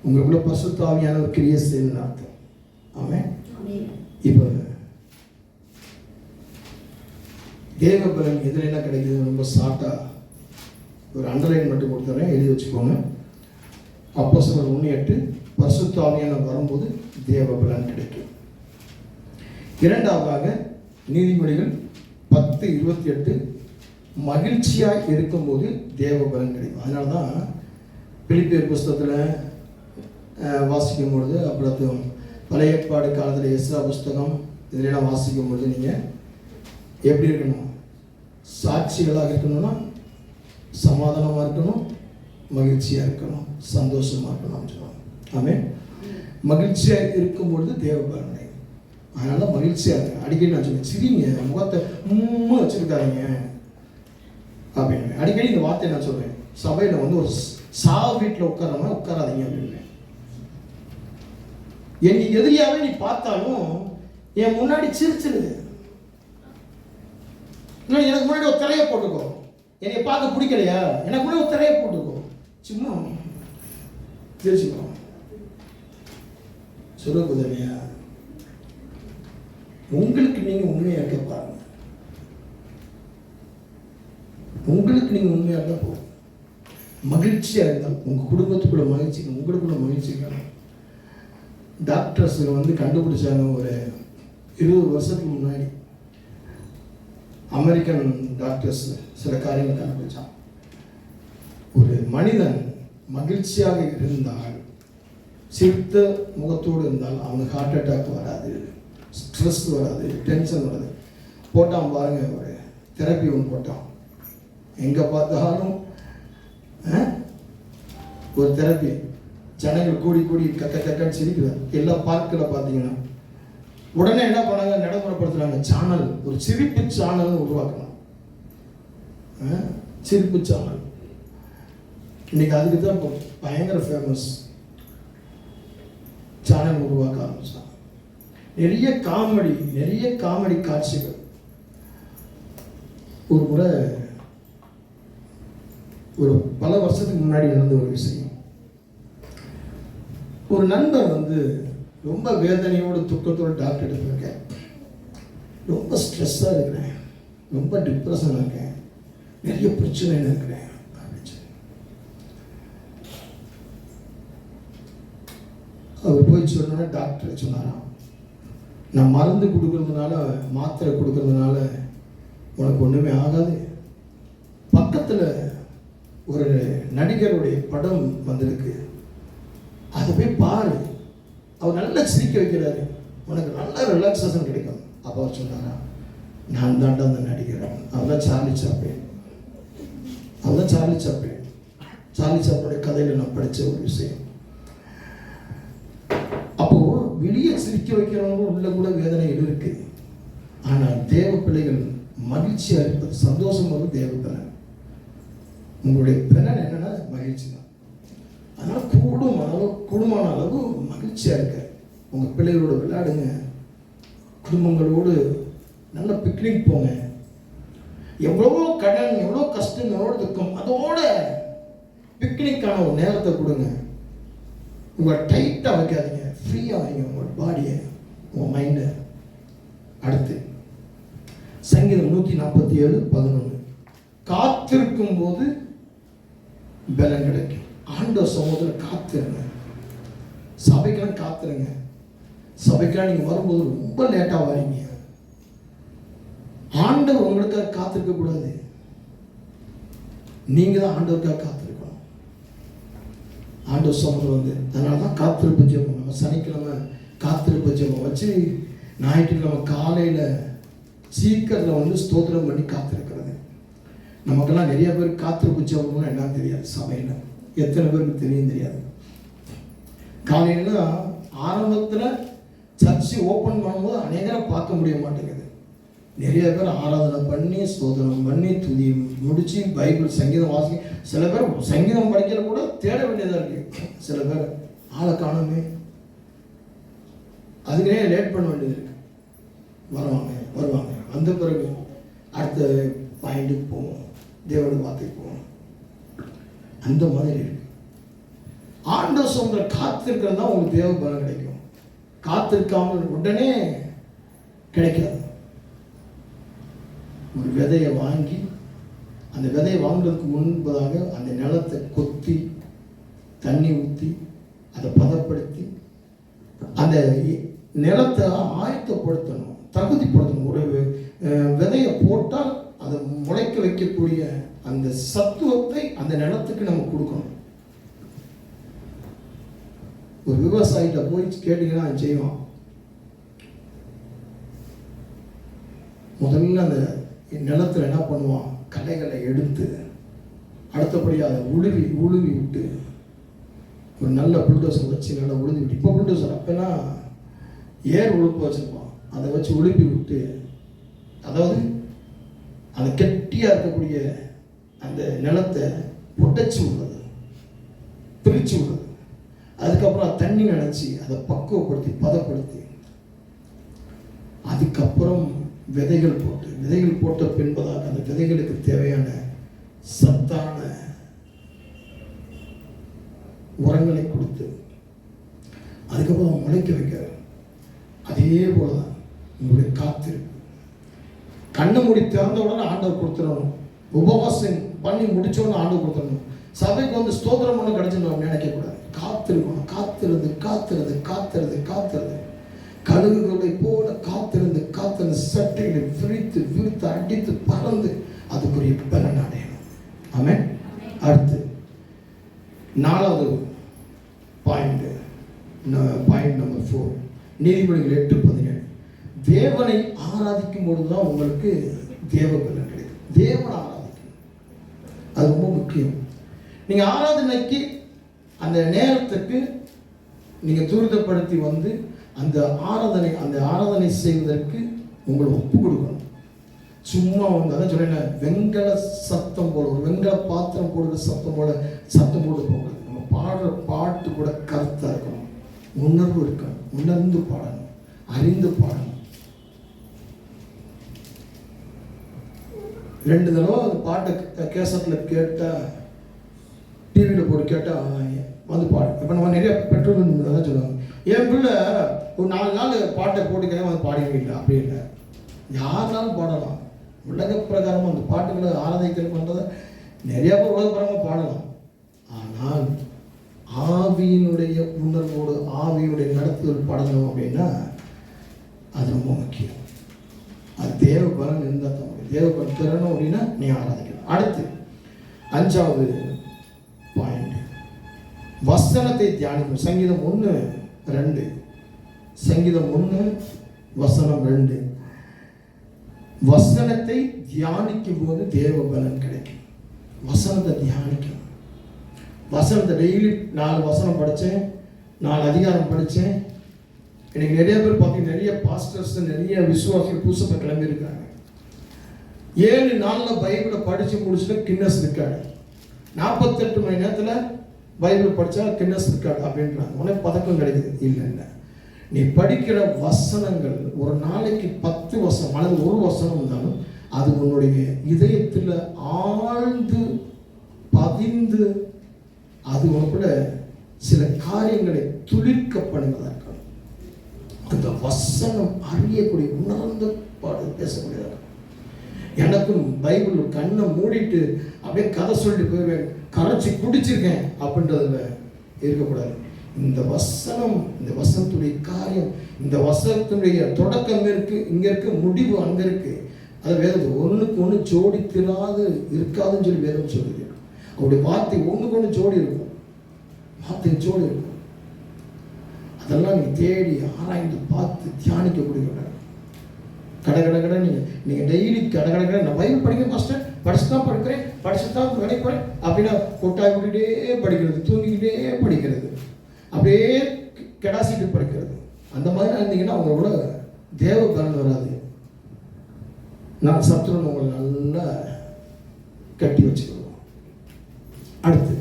[SPEAKER 1] உங்களுக்குள்ள பரிசுத்த ஆவியானவர் கிரியை செய்யணும்னு அர்த்தம். ஆமென். இப்போ தேவ பலன் எதில் என்ன கிடைக்குது? ரொம்ப ஷார்ட்டா ஒரு அண்டர்லைன் மட்டும் கொடுத்துறேன், எழுதி வச்சுக்கோங்க. அப்போஸ்தலர் 1:8 பரிசுத்த ஆவியானவர் வரும்போது தேவ பலன் கிடைக்கும். இரண்டாவதாக நீதிமொழிகள் 10:28 மகிழ்ச்சியாக இருக்கும்போது தேவ பலன் கிடைக்கும். அதனால தான் பிலிப்பியர் புஸ்தகத்தில் வாசிக்கும் பொழுது, அப்புறம் பழைய ஏற்பாடு காலத்தில் எஸ்ரா புஸ்தகம் இதெல்லாம் வாசிக்கும் பொழுது நீங்கள் எப்படி இருக்கணும்? சாட்சிகளாக இருக்கணும்னா சமாதானமாக இருக்கணும், மகிழ்ச்சியாக இருக்கணும், சந்தோஷமாக இருக்கணும்னு சொல்லுவாங்க. ஆமென். மகிழ்ச்சியாக இருக்கும் பொழுது தேவ பலன். அதனால மகிழ்ச்சியாக இருக்கு. அடிக்கடி நான் சொல்லுவேன், சிரிங்க, முகத்தை வச்சுருக்காங்க அப்படின்னு அடிக்கடி இந்த வார்த்தையை நான் சொல்றேன். சபையில் வந்து ஒரு சாவு வீட்டில் உட்காராம உட்காராதீங்க அப்படின்னு. என் எதிரியாவே நீ பார்த்தாலும் என் முன்னாடி சிரிச்சிரு. எனக்கு முன்னாடி ஒரு திரையை போட்டுக்கோ. என்னை பார்க்க பிடிக்கலையா, எனக்கு முன்னாடி ஒரு திரையை போட்டுக்கோ, சும்மா சிரிச்சுக்கோ. சொல்ல உதவியா? உங்களுக்கு நீங்க உண்மையா இருக்க பாருங்க. உங்களுக்கு நீங்க உண்மையா இருந்தா போதும். மகிழ்ச்சியா இருந்தால் உங்க குடும்பத்துக்குள்ள மகிழ்ச்சி, உங்களுக்குள்ள மகிழ்ச்சி. டாக்டர்ஸ் வந்து கண்டுபிடிச்சாங்க ஒரு 20 வருஷத்துக்கு முன்னாடி. அமெரிக்கன் டாக்டர்ஸ் சில காரியங்கள் கண்டுபிடிச்சாங்க. ஒரு மனிதன் மகிழ்ச்சியாக இருந்தால், சிரித்த முகத்தோடு இருந்தால் அவனுக்கு ஹார்ட் அட்டாக் வராது, ஸ்ட்ரெஸ் வராது, டென்ஷன் வராது. போட்டான் பாருங்க, ஒரு தெரப்பி ஒன்று போட்டான். எங்கே பார்த்தாலும் ஒரு தெரப்பி, ஜனங்கள் கூடி கூடி கக்கன்னு சிரிக்கிறார். எல்லா பார்க்கில் பார்த்தீங்கன்னா உடனே என்ன பண்ணாங்க, நடைமுறைப்படுத்துறாங்க. சேனல், ஒரு சிரிப்பு சேனல் உருவாக்கணும். சிரிப்பு சேனல். இன்னைக்கு அதுக்கு தான் இப்போ பயங்கர ஃபேமஸ் சேனல் உருவாக்க ஆரம்பிச்சான். நிறைய காமெடி காட்சிகள். ஒரு முறை ஒரு பல வருஷத்துக்கு முன்னாடி நடந்த ஒரு விஷயம். ஒரு நண்பர் ரொம்ப வேதனையோடு துக்கத்தோடு டாக்டர் இருக்கேன், ரொம்ப ஸ்ட்ரெஸ்ஸாக இருக்கிறேன், ரொம்ப டிப்ரெஷனாக இருக்கேன், நிறைய பிரச்சனை இருக்கிறேன் அப்படின்னு சொல்லி அவர் போய் சொன்னா டாக்டர் சொன்னாராம், நான் மருந்து கொடுக்கறதுனால மாத்திரை கொடுக்கறதுனால உனக்கு ஒன்றுமே ஆகாது. பக்கத்தில் ஒரு நடிகருடைய படம் வந்திருக்கு, அதை போய் பாரு, அவர் நல்லா சிரிக்க வைக்கிறாரு, உனக்கு நல்ல ரிலாக்ஸேஷன் கிடைக்கும். அப்போ அவர் சொன்னாரா, நான் தாண்டா அந்த நடிகர், அவதான் சார்லி சாப்ளினுடைய கதையில் நான் படித்த ஒரு விஷயம். அப்போ வெளியே சிரிக்க வைக்கிறவங்க உள்ள கூட வேதனைகள் இருக்கு. ஆனால் தேவ பிள்ளைகள் மகிழ்ச்சியா இருப்பது, சந்தோஷம் வந்து தேவ பலன். உங்களுடைய பலன் என்னன்னா மகிழ்ச்சி தான். அதனால கூடுமான அளவு மகிழ்ச்சியா இருக்க. உங்க பிள்ளைகளோட விளையாடுங்க, குடும்பங்களோடு நல்ல பிக்னிக் போங்க. எவ்வளவோ கடன், எவ்வளோ கஷ்டம், எவ்வளோ துக்கம், அதோட பிக்னிக்கான ஒரு நேரத்தை கொடுங்க. உங்களை டைட்டாக வைக்காதீங்க, ஃப்ரீயாக வைங்க உங்களோட பாடியை, உங்கள் மைண்டை. அடுத்து சங்கீதம் 147:11, காத்திருக்கும் போது பலன் கிடைக்கும். ஆண்டவர் சமூகத்தில் காத்திருங்க. சபைக்கெல்லாம் காத்துருங்க. சபைக்கெல்லாம் நீங்கள் வரும்போது ரொம்ப லேட்டாக வரீங்க. ஆண்டவர் உங்களுக்காக காத்திருக்க கூடாது, நீங்க தான் ஆண்டவருக்காக காத்திருக்கணும். ஆண்டவர் சமூகம் அதனால தான் காத்திருப்பு ஜெபம். நம்ம சனிக்கிழமை காத்திருப்பு ஜெபம் வச்சு ஞாயிற்றுக்கிழமை காலையில் சீக்கிரத்தில் ஸ்தோத்திரம் பண்ணி காத்திருக்கிறது. நமக்கெல்லாம் நிறைய பேர் காத்திருப்பு ஜெபம்னா என்னன்னு தெரியாது. சபையில் எத்தனை பேருக்கு தெரியாது. காலையில் ஆரம்பத்தில் சர்ச்சு ஓப்பன் பண்ணும்போது அநேகரை பார்க்க முடிய மாட்டேங்குது. நிறைய பேர் ஆராதனை பண்ணி ஸ்தோத்திரம் பண்ணி துதி முடிச்சு பைபிள் சங்கீதம் வாசிக்க, சில பேர் சங்கீதம் படிக்கிற கூட தேட வேண்டியதாக இருக்கு. சில பேர் ஆளை காணுமே, அதுக்குனே லேட் பண்ண வேண்டியது இருக்கு. வருவாங்க அந்த பிறகு அடுத்த பாயிண்ட்டுக்கு போவோம், தேவனுடைய வார்த்தைக்கு போவோம். அந்த மாதிரி இருக்கு. ஆண்டவர் சொல்ற காத்திருக்கிறது தான் உங்களுக்கு தேவ பலம் கிடைக்கும். காத்திருக்காமல் உடனே கிடைக்காது. ஒரு விதையை வாங்கி, அந்த விதையை வாங்குறதுக்கு முன்பதாக அந்த நிலத்தை கொத்தி தண்ணி ஊற்றி அதை பதப்படுத்தி அந்த நிலத்தை ஆயத்தப்படுத்தணும், தகுதிப்படுத்தணும். ஒரு விதையை போட்டால் அதை முளைக்க வைக்கக்கூடிய அந்த சத்துவத்தை அந்த நிலத்துக்கு நம்ம கொடுக்கணும். ஒரு விவசாயிகிட்ட போய் கேட்டீங்கன்னா செய்வான். முதல்ல அந்த நிலத்தில் என்ன பண்ணுவான், களைகளை எடுத்து அடுத்தபடி அதை உழுவி விட்டு ஒரு நல்ல புல்டோசர் வச்சு நல்லா உழுதி விட்டு, இப்போ புல்டோசர் அப்பெல்லாம் ஏர் உழுப்பு வச்சுருப்பான், அதை வச்சு உழுப்பி விட்டு, அதாவது அந்த கெட்டியாக இருக்கக்கூடிய அந்த நிலத்தை புடைச்சி விடுறது, பிரித்து விடுறது. அதுக்கப்புறம் தண்ணி நினைச்சி அதை பக்குவப்படுத்தி பதப்படுத்தி அதுக்கப்புறம் விதைகள் போட்ட பின்பதாக அந்த விதைகளுக்கு தேவையான சத்தான உரங்களை கொடுத்து அதுக்கப்புறம் முளைக்க வைக்கிறார். அதே போலதான் உங்களுடைய காத்திருப்பு. கண்ணை மூடி திறந்த உடனே ஆண்டவர் கொடுத்துடணும். உபவாசம் பண்ணி முடிச்ச உடனே ஆண்டவர் கொடுத்துடணும். சபைக்கு ஸ்தோத்திரம் பண்ண கிடைச்சுன்னு நினைக்கக்கூடாது. காத்திருக்கணும். காத்திருந்து கழுகுகளை போல காத்திருந்து சட்டைகளை விரித்து அடித்து பறந்து அதுக்குரிய பலன் அடையணும். ஆமென். அடுத்து 4வது பாயிண்ட் நம்பர் 4, நீதிமொழிகள் 8:17. தேவனை ஆராதிக்கும் பொழுதுதான் உங்களுக்கு தேவ பலன் கிடைக்கும். தேவனை ஆராதிக்கணும், அது ரொம்ப முக்கியம். நீங்க ஆராதனைக்கு அந்த நேரத்துக்கு நீங்க துரிதப்படுத்தி அந்த ஆராதனை செய்வதற்கு உங்களை ஒப்பு கொடுக்கணும். சும்மா வந்து அதான் சொன்னேன், வெங்கல சத்தம் போல, ஒரு வெங்கல பாத்திரம் போடுற சத்தம் போல சத்தம் போட்டு போகக்கூடாது. நம்ம பாடுற பாட்டு கூட கருத்தாக இருக்கணும், உணர்வு இருக்கணும், உணர்ந்து பாடணும், அறிந்து பாடணும். 2 தடவை அந்த பாட்டை கேசட்டில் கேட்டால், டிவியில் போட்டு கேட்டால் வந்து பாடு. இப்போ நம்ம நிறைய பெற்றோர் தான் சொல்லுவாங்க, என் பிள்ளை ஒரு 4 நாள் பாட்டை போட்டு கேட்க வந்து பாடிக்கிட்டா. அப்படி இல்லை, யாருனாலும் பாடலாம். உலக பிரகாரமாக அந்த பாட்டுகளை ஆராதிக்கிறது பண்ணுறத நிறையா பேர் உலக பிரகாரமாக பாடலாம். ஆனால் ஆவியினுடைய உணர்வோடு ஆவியினுடைய நடத்துதல் பாடணும் அப்படின்னா அது ரொம்ப முக்கியம். அது தேவ பலன் இருந்தால் தான் முடியும். தேவ பலன் தரணும் அப்படின்னா நீ ஆராதிக்கணும். அடுத்து 5வது பாயிண்ட், வசனத்தை தியானிக்கும். சங்கீதம் 1:2, சங்கீதம் 1:2, வசனத்தை தியானிக்கும் போது தேவ பலன் கிடைக்கும். வசனத்தை தியானிக்கணும். வசனத்தை டெய்லி 4 வசனம் படித்தேன், 4 அதிகாரம் படித்தேன். எனக்கு நிறைய பேர் பார்த்தீங்கன்னா, நிறைய பாஸ்டர்ஸ், நிறைய விசுவாசிகள் புதுசாக கிளம்பி இருக்காங்க. 7 நாளில் பைபிளை படித்து முடிச்சுட்டு கின்னஸ் இருக்காது. 48 மணி நேரத்தில் பைபிள் படித்தா கின்னஸ் இருக்காது அப்படின்றாங்க. உனக்கு பதக்கம் கிடைக்குது. இல்லை, நீ படிக்கிற வசனங்கள் ஒரு நாளைக்கு 10 வசனம் அல்லது 1 வசனம் இருந்தாலும் அது உன்னுடைய இதயத்தில் ஆழ்ந்து பதிந்து அது உனக்குள்ள சில காரியங்களை துளிர்க்க பண்ணுவதாக இருக்கணும். அந்த வசனம் அறியக்கூடிய உணர்ந்த பாடு பேசக்கூடியதாக. எனக்கும் பைபிள் கண்ணை மூடிட்டு அப்படியே கதை சொல்லிட்டு போயிடுவேன், கரைச்சி குடிச்சிருக்கேன் அப்படின்றதுல இருக்கக்கூடாது. இந்த வசனம், இந்த வசனத்துடைய காரியம், இந்த வசனத்துடைய தொடக்கம் இருக்கு, இங்க இருக்கு, முடிவு அங்க இருக்கு. அது வேதம் ஒன்றுக்கு ஒன்று ஜோடி திராது இருக்காதுன்னு சொல்லி வேதம் சொல்லுது. அவருடைய வார்த்தை ஒன்றுக்கு ஒன்று ஜோடி இருக்கும், வார்த்தை ஜோடி இருக்கும். அதெல்லாம் நீ தேடி ஆராய்ந்து பார்த்து தியானிக்கக்கூடிய கடை நீங்கள் டெய்லி கடை நான் பைபிள் படிக்கிறேன், மாஸ்டர் படிச்சு தான் படிக்கிறேன், படிச்சு தான் நினைக்கிறேன் அப்படின்னா கொட்டாய் கூட்டிகிட்டே படிக்கிறது, தூங்கிக்கிட்டே படிக்கிறது, அப்படியே கெடாசிட்டு படிக்கிறது. அந்த மாதிரி இருந்தீங்கன்னா அவங்களோட தேவ பலன் வராது. நான் சத்துருன்னு உங்களை நல்லா கட்டி வச்சுக்கிறோம். அடுத்து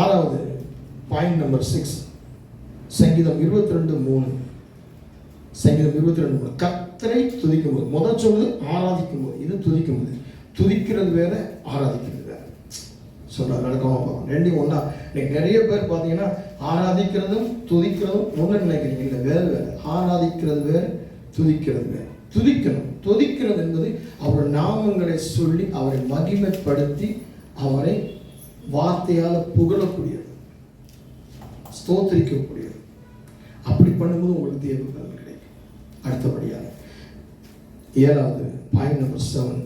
[SPEAKER 1] 6வது பாயிண்ட் நம்பர் 6, சங்கீதம் 22:3. சங்கீதம் 22:3, கர்த்தரை துதிக்கும் போது, முதல் சொல்லுது ஆராதிக்கும் போது, இது துதிக்கும் போது. துதிக்கிறது வேற, ஆராதிக்கிறது வேற. சொல்ல நடக்கணும் பார்க்கணும், ரெண்டையும் ஒன்றா. இன்னைக்கு நிறைய பேர் பார்த்தீங்கன்னா ஆராதிக்கிறதும் துதிக்கிறதும் ஒன்று நினைக்கிறீங்க. இல்லை, வேறு வேறு. ஆராதிக்கிறது வேறு, துதிக்கிறது வேறு. துதிக்கணும். துதிக்கிறது என்பது அவர் நாமங்களை சொல்லி அவரை மகிமைப்படுத்தி அவரை வார்த்தையால் புகழக்கூடியது, ஸ்தோத்திரிக்கக்கூடியது. அப்படி பண்ணும்போது உங்களுக்கு தேவ பலன் கிடைக்கும். அடுத்தபடியாக 7வது பாயிண்ட் நம்பர் 7,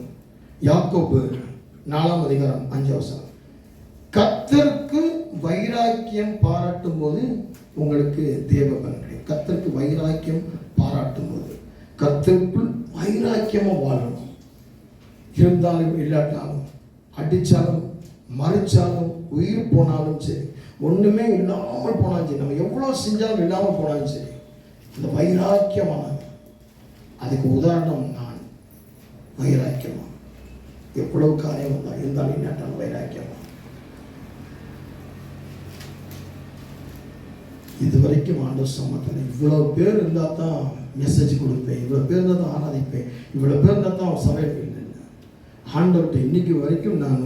[SPEAKER 1] யாக்கோபு 4ஆம் அதிகாரம் 5ஆம் வசனம், கர்த்தருக்கு வைராக்கியம் பாராட்டும் போது உங்களுக்கு தேவ பலன் கிடைக்கும். கர்த்தருக்கு வைராக்கியம் பாராட்டும் போது, கர்த்தருக்குள் வைராக்கியமா வாழணும். இருந்தாலும் இல்லாட்டாலும், அடித்தாலும் மறிச்சாலும், உயிர் போனாலும் சரி, ஒன்றுமே இல்லாமல் போனாலும் சரி, நம்ம எவ்வளோ செஞ்சாலும் இல்லாமல் போனாலும் சரி, இந்த வைராக்கியமானது. அதுக்கு உதாரணம் நான். வைராக்கியமா எவ்வளவு காரியம் வந்தால் இருந்தாலும் இல்லாட்டாலும் வைராக்கியமா. இதுவரைக்கும் ஆண்டவர் சம்மத்தில் இவ்வளோ பேர் இருந்தால் தான் மெசேஜ் கொடுப்பேன், இவ்வளோ பேர் இருந்தால் தான் ஆராதிப்பேன், இவ்வளோ பேர் இருந்தால் தான் சபையில் இல்லை. ஆண்டவர்கிட்ட இன்னைக்கு வரைக்கும் நான்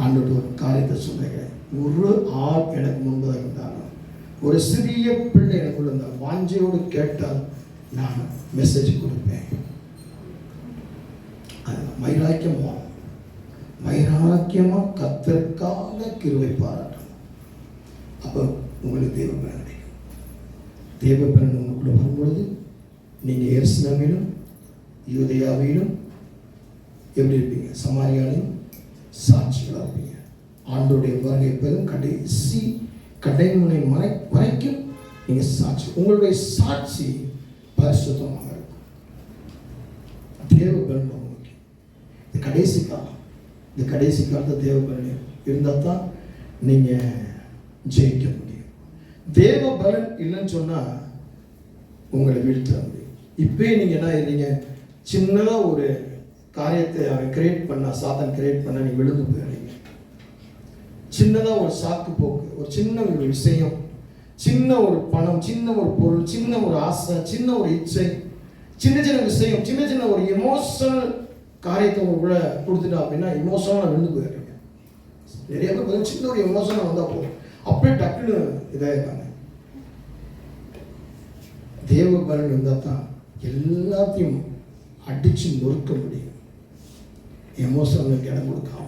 [SPEAKER 1] ஆண்டவர்கிட்ட ஒரு காரியத்தை சொல்லுகிறேன். ஒரு ஆள் எனக்கு முன்பதாக இருந்தாலும், ஒரு சிறிய பிள்ளை எனக்குள்ள இருந்தால், வாஞ்சையோடு கேட்டால் நான் மெசேஜ் கொடுப்பேன். அது வைராக்கியமாக கர்த்தருக்காக கிருபை பாராட்டணும். அப்போ உங்களுக்கு தேவ பலன் கிடைக்கும். தேவ பலன் உங்களுக்குள்ள வரும்பொழுது நீங்கள் எருசலேமிலும் யூதேயாவிலும் எப்படி இருப்பீங்க? சமாரியாவிலும் சாட்சிகளாக இருப்பீங்க. ஆண்டோடைய வருகை பெரும் கடைசி கடைமுனை வரைக்கும் நீங்கள் சாட்சி. உங்களுடைய சாட்சி பரிசுத்தமாக இருக்கும். தேவ பலன் ரொம்ப முக்கியம். இந்த கடைசி காலம், இந்த கடைசி காலத்தை தேவ பலன் இருந்தால் தான் நீங்கள் ஜெயிக்க முடியும். தேவ பலன் இல்லைன்னு சொன்னால் உங்களை வீழ்த்தாது. இப்பயே நீங்கள் என்ன ஆயிடுறீங்க, சின்னதாக ஒரு காரியத்தை அவன் கிரியேட் பண்ண, சாத்தான் கிரியேட் பண்ண, நீங்கள் விழுந்து போயிடுறீங்க. சின்னதாக ஒரு சாக்கு போக்கு, ஒரு சின்ன ஒரு விஷயம், சின்ன ஒரு பணம், சின்ன ஒரு பொருள், சின்ன ஒரு ஆசை, சின்ன ஒரு இச்சை, சின்ன சின்ன விஷயம், சின்ன சின்ன ஒரு எமோஷனல் காரியத்தை உங்களை கொடுத்துட்டா அப்படின்னா இமோஷனலாக விழுந்து போயிடுறீங்க. நிறைய பேர் சின்ன ஒரு எமோஷனாக வந்தால் போதும், அப்படியே டக்குன்னு இதாகிருக்காங்க. தேவ பலன் இருந்தால் தான் எல்லாத்தையும் அடித்து நொறுக்க முடியும். எமோஷனுக்கு இடம் கொடுக்காம,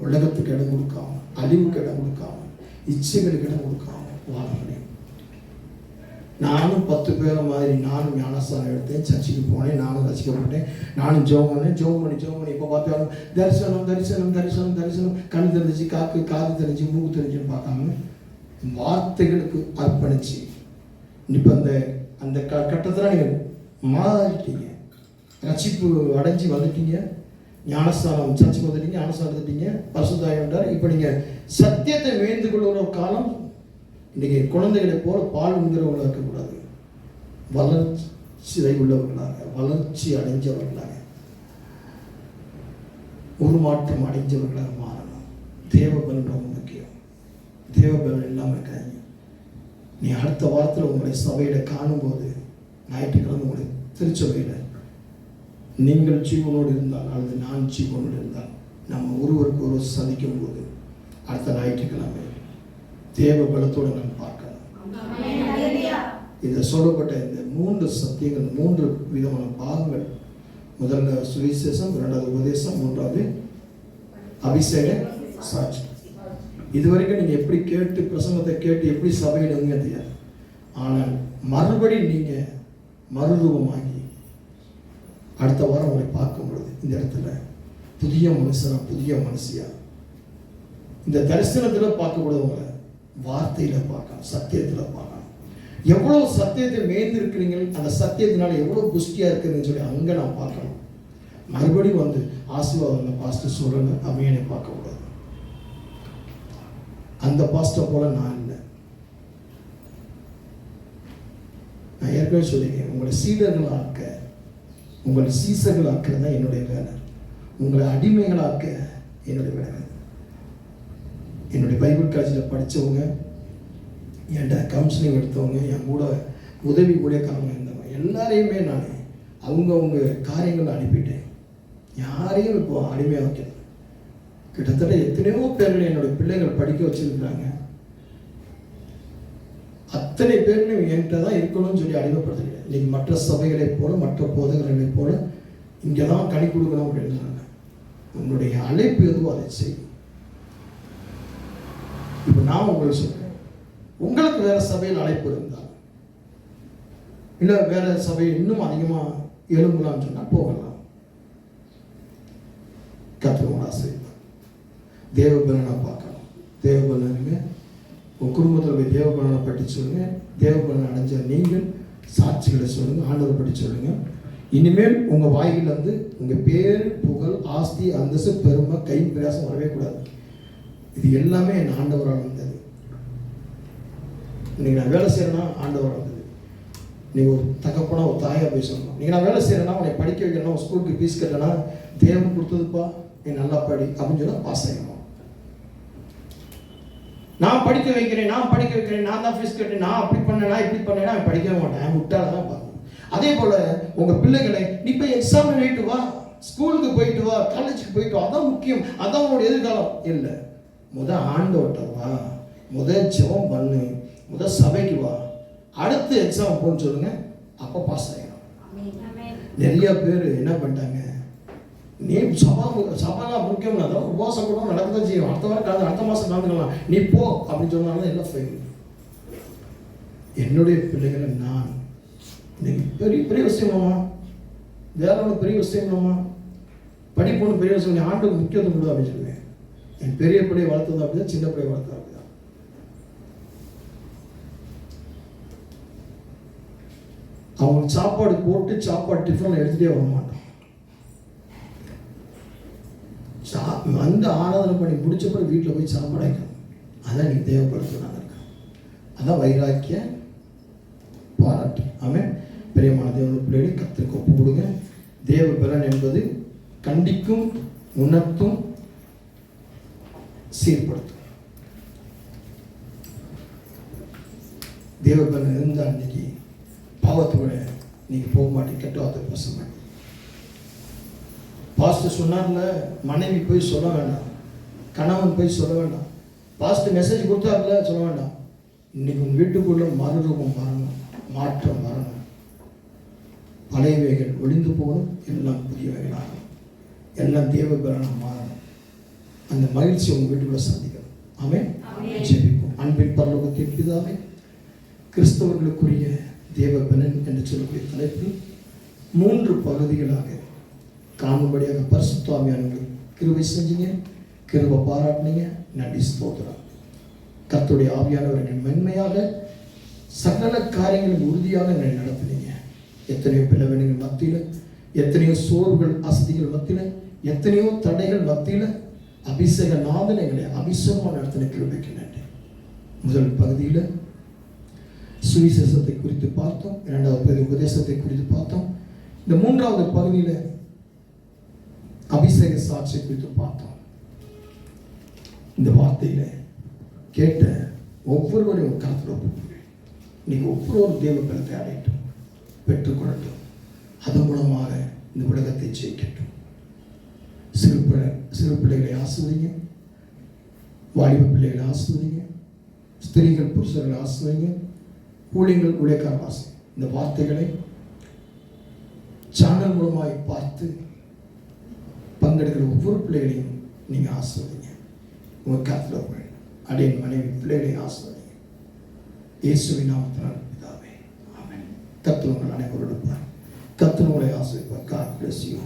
[SPEAKER 1] உலகத்துக்கு இடம் கொடுக்காம, அழிவுக்கு இடம் கொடுக்காம, இச்சைகளுக்கு இடம் கொடுக்காம வாழ முடியும். நானும் 10 பேரை மாதிரி நானும் ஞானஸ்தானம் எடுத்தேன், சர்ச்சுக்கு போனேன், நானும் ரசிக்கப்பட்டேன், நானும் ஜெபம் பண்ணி இப்போ பார்த்தாலும் தரிசனம் தரிசனம் தரிசனம் தரிசனம், கண் தெரிஞ்சு காது தெரிஞ்சு மூக்கு தெரிஞ்சுன்னு பார்க்காம வார்த்தைகளுக்கு அர்ப்பணிச்சு இப்போ அந்த கட்டத்தில் நீங்கள் மாறிட்டீங்க. ரட்சிப்பு அடைஞ்சி வந்துட்டீங்க, ஞானஸ்தானம் சர்ச்சுக்கு வந்துட்டீங்க, ஞானஸ்தானம் எடுத்துட்டீங்க, பரிசுத்தாவியார். இப்போ நீங்கள் சத்தியத்தை வேந்து கொள்ளுற காலம். இன்றைக்கி குழந்தைகளை போல பால் உண்கிறவர்களாக இருக்கக்கூடாது, வளர்ச்சி உள்ளவர்களாக, வளர்ச்சி அடைஞ்சவர்களாக, உருமாற்றம் அடைஞ்சவர்களாக மாறணும். தேவபலன் ரொம்ப முக்கியம். தேவபலன் இல்லாமல் இருக்காங்க. நீ அடுத்த வாரத்தில் உங்களை சபையில் காணும்போது, ஞாயிற்றுக்கிழமை உங்களை திருச்சபையில் நீங்கள் ஜீவனோடு இருந்தால் அல்லது நான் ஜீவனோடு இருந்தால் நம்ம ஒருவருக்கு ஒரு சந்திக்கும் போது அடுத்த ஞாயிற்றுக்கிழமை தேவ பலத்தோடு நாம் பார்க்கலாம். இந்த சொல்லப்பட்ட இந்த 3 சத்தியங்கள், 3 விதமான பாகங்கள், முதல்ல சுவிசேஷம், 2வது உபதேசம், 3வது அபிஷேக சாட்சி. இதுவரைக்கும் நீங்கள் எப்படி கேட்டு பிரசங்கத்தை கேட்டு எப்படி சபையில் இருந்தீங்க தெரியாது. ஆனால் மறுபடியும் நீங்கள் மறுரூபமாகி அடுத்த வாரம் உங்களை பார்க்கும் பொழுது இந்த இடத்துல புதிய மனுஷனா, புதிய மனுஷியா, இந்த தரிசனத்தில் பார்க்கக்கூடாதவங்களை வார்த்தையில் பார்க்கலாம், சத்தியத்தில் பார்க்கலாம். எவ்வளோ சத்தியத்தை மேய்ந்திருக்கிறீங்க, அந்த சத்தியத்தினால எவ்வளோ புஷ்டியாக இருக்குதுன்னு சொல்லி அங்கே நான் பார்க்கணும். மறுபடியும் வந்து ஆசீர்வாதம் பாஸ்டர் சொல்லுங்க அமையனை பார்க்கக்கூடாது. அந்த பாஸ்டர் போல நான் இல்லை. நான் ஏற்கனவே சொல்லியிருக்கேன், உங்களை சீடர்கள் ஆக்க, உங்களை சீசர்கள் ஆக்கிறது தான் என்னுடைய வேலை. உங்களை அடிமைகளாக்க என்னுடைய வேலை. என்னுடைய பைபிள் காலேஜில் படித்தவங்க, என்கிட்ட கவுன்சிலிங் எடுத்தவங்க, என் கூட உதவி ஊழியக்காரங்க இருந்தவங்க எல்லாரையுமே நான் அவங்கவுங்க காரியங்களை அனுப்பிட்டேன். யாரையும் இப்போ அடிமையாக வைக்கல. கிட்டத்தட்ட எத்தனையோ பேர்கள் என்னுடைய பிள்ளைகள் படிக்க வச்சிருக்கிறாங்க. அத்தனை பேர்களும் என்கிட்ட தான் இருக்கணும்னு சொல்லி அடிமைப்படுத்துறீங்க. இன்னைக்கு மற்ற சபைகளைப் போல, மற்ற போதகர்களைப் போல இங்கே தான் கனி கொடுக்கணும் அப்படின்றாங்க. உங்களுடைய அழைப்பு எதுவும் அதை செய்யும். இப்போ நான் உங்களுக்கு சொல்றேன், உங்களுக்கு வேற சபையில் அழைப்பு இருந்தால், இல்லை வேற சபையை இன்னும் அதிகமாக எழும்பலாம்னு சொன்னால் போகலாம். கர்த்தர் ஆசை தேவபலனை பார்க்கணும். தேவபலனுங்க உங்கள் குடும்பத்தில் போய் தேவபலனை பற்றி சொல்லுங்க. தேவபலனை அடைஞ்ச நீங்கள் சாட்சிகளை சொல்லுங்க, ஆண்டவரை பற்றி சொல்லுங்க. இனிமேல் உங்கள் வாய்கள் வந்து உங்கள் பேர், புகழ், ஆஸ்தி, அந்தஸ்து, பெருமை, கை பிரயாசம் வரவே கூடாது. இது எல்லாமே என் ஆண்டவரால் வந்தது. நீங்கள் நான் வேலை செய்கிறேன்னா ஆண்டவரால் வந்தது. நீங்கள் ஒரு தகப்பனா ஒரு தாயாக போய் சொல்லணும். நீங்கள் நான் வேலை செய்கிறேன்னா, உன்னை படிக்க வைக்கிறேன்னா, ஒரு ஸ்கூலுக்கு ஃபீஸ் கட்டனா, தேவன் கொடுத்ததுப்பா நீ நல்லா படி அப்படின்னு சொன்னால் பாஸ் ஆகணும். நான் படிக்க வைக்கிறேன், நான் தான் ஃபீஸ் கட்டேன், நான் அப்படி பண்ணேனா இப்படி பண்ணேன்னா அவன் படிக்கவே மாட்டேன், முட்டாள தான் பார்க்கணும். அதே போல் உங்கள் பிள்ளைகளை நீ போய் எக்ஸாம் எழுதிட்டு வா, ஸ்கூலுக்கு போயிட்டு வா, காலேஜுக்கு போயிட்டு வா, அதான் முக்கியம், அதான் உன்னோட எதிர்காலம் இல்லை. ஆண்டவர்கிட்ட வா, ஜெபம் பண்ணு, சபைக்கு வா, அடுத்து எக்ஸாம் போன்னு சொல்லுங்க, அப்போ பாஸ் ஆகிடும். நிறைய பேர் என்ன பண்ணிட்டாங்க, நீ சபாலாம் முக்கியம், அதான் உபவாசம் கூட நடக்கதான் செய்யும், அடுத்த வாரம் அடுத்த மாதம் கலந்துக்கலாம், நீ போ அப்படின்னு சொன்னாலும் எல்லாம் ஃபெயில். என்னுடைய பிள்ளைகளை நான் இன்னைக்கு பெரிய பெரிய விஷயமாம்மா, வேற ஒன்று பெரிய விஷயமாம்மா, படிப்பு ஒன்று பெரிய விஷயம், ஆண்டுக்கு முக்கியத்துவம் கொடு அப்படின்னு சொல்லுவேன். என் பெரிய பிள்ளையை வளர்த்தது அப்படிதான், சின்ன பிள்ளையை வளர்த்தது அப்படிதான். அவங்களுக்கு சாப்பாடு போட்டு சாப்பாடு டிஃபன் எடுத்துகிட்டே வர மாட்டோம். வந்து ஆராதனை பண்ணி முடிச்ச பிறகு வீட்டில் போய் சாப்பாடு வைக்கணும். அதான் நீ தேவைப்படுத்துனாங்க. அதான் வைராக்கிய பாராட்டு. ஆமென். பிரியமான தேவனுடைய பிள்ளைகளை கர்த்தருக்கு ஒப்பு கொடுங்க. தேவ பலன் என்பது கண்டிக்கும், உணர்த்தும், சீர்படுத்தும். தேவ பலன் இருந்தால் இன்னைக்கு பாவத்தோட நீங்க போக மாட்டீங்க, கெட்ட வார்த்தை பேச மாட்டீங்க. பாஸ்டர் சொன்னார்ல, மனைவி போய் சொல்ல வேண்டாம், கணவன் போய் சொல்ல வேண்டாம், பாஸ்டர் மெசேஜ் கொடுத்தாருல சொல்ல வேண்டாம். இன்னைக்கு உன் வீட்டுக்குள்ள மறுரூபம் வரணும், மாற்றம் வரணும். பழையவைகள் ஒளிந்து போகணும், எல்லாம் புதியவைகளாகும், எல்லாம் தேவ பலனாக மாறணும். அந்த மகிழ்ச்சி உங்கள் வீட்டுக்குள்ள சந்திக்கணும். ஆமென். ஜெபிப்போம். அன்பின் பரலோகத்தின் பிதாவே, கிறிஸ்தவர்களுக்குரிய தேவ பலன் என்று சொல்லக்கூடிய தலைப்பில் 3 பகுதிகளாக காணும்படியாக பரிசுத்த ஆவியானவர்கள் கிருபை செஞ்சீங்க, கிருபை பாராட்டினீங்க. நன்றி, ஸ்தோத்திரம். கர்த்தருடைய ஆவியானவரை மென்மையாக சகல காரியங்களும் உறுதியாக நடத்தினீங்க. எத்தனையோ பிளவினங்கள் மத்தியில், எத்தனையோ சோர்வுகள் அசதிகள் மத்தியில், எத்தனையோ தடைகள் மத்தியில் அபிஷேக நாதன் எங்களை அபிஷேகமாக நடத்தின கிருபைக்கு நன்றி. முதல் பகுதியில் சுவிசேஷத்தை குறித்து பார்த்தோம், 2வது பகுதி உபதேசத்தை குறித்து பார்த்தோம். இந்த 3வது பகுதியில் அபிஷேக சாட்சி குறித்து பார்த்தோம். இந்த வார்த்தையில கேட்ட ஒவ்வொருவரையும் கருத்தில் ஒப்புக்கொள்ளுங்க. நீங்க ஒவ்வொரு தேவ பலத்தை அடையட்டும், பெற்றுக்கொள்ளட்டும். அதன் மூலமாக இந்த உலகத்தை ஜெயிக்கட்டும். சிறு பிள்ளைகளை ஆசிர்வதிங்க, வாலிப பிள்ளைகளை ஆசிர்வதிங்க, ஸ்திரீகள் புருஷர்களை ஆசிர்வதிங்க, ஊழியர்கள் ஊழியக்காரர் ஆசிர்வதிங்க. இந்த வார்த்தைகளை சேனல் மூலமாய் பார்த்து பங்கெடுக்கிற ஒவ்வொரு பிள்ளைகளையும் நீங்க ஆசிர்வதிங்க. உங்கள் கருத்தில் அடையின் மனைவி பிள்ளைகளை ஆசிர்வதிங்க. இயேசுவின் நாமத்தினால் பிதாவே, ஆமென். கர்த்தர் உங்கள் அனைவரோடு கர்த்தர் உங்களை ஆசிர்வதிப்பார். God bless you.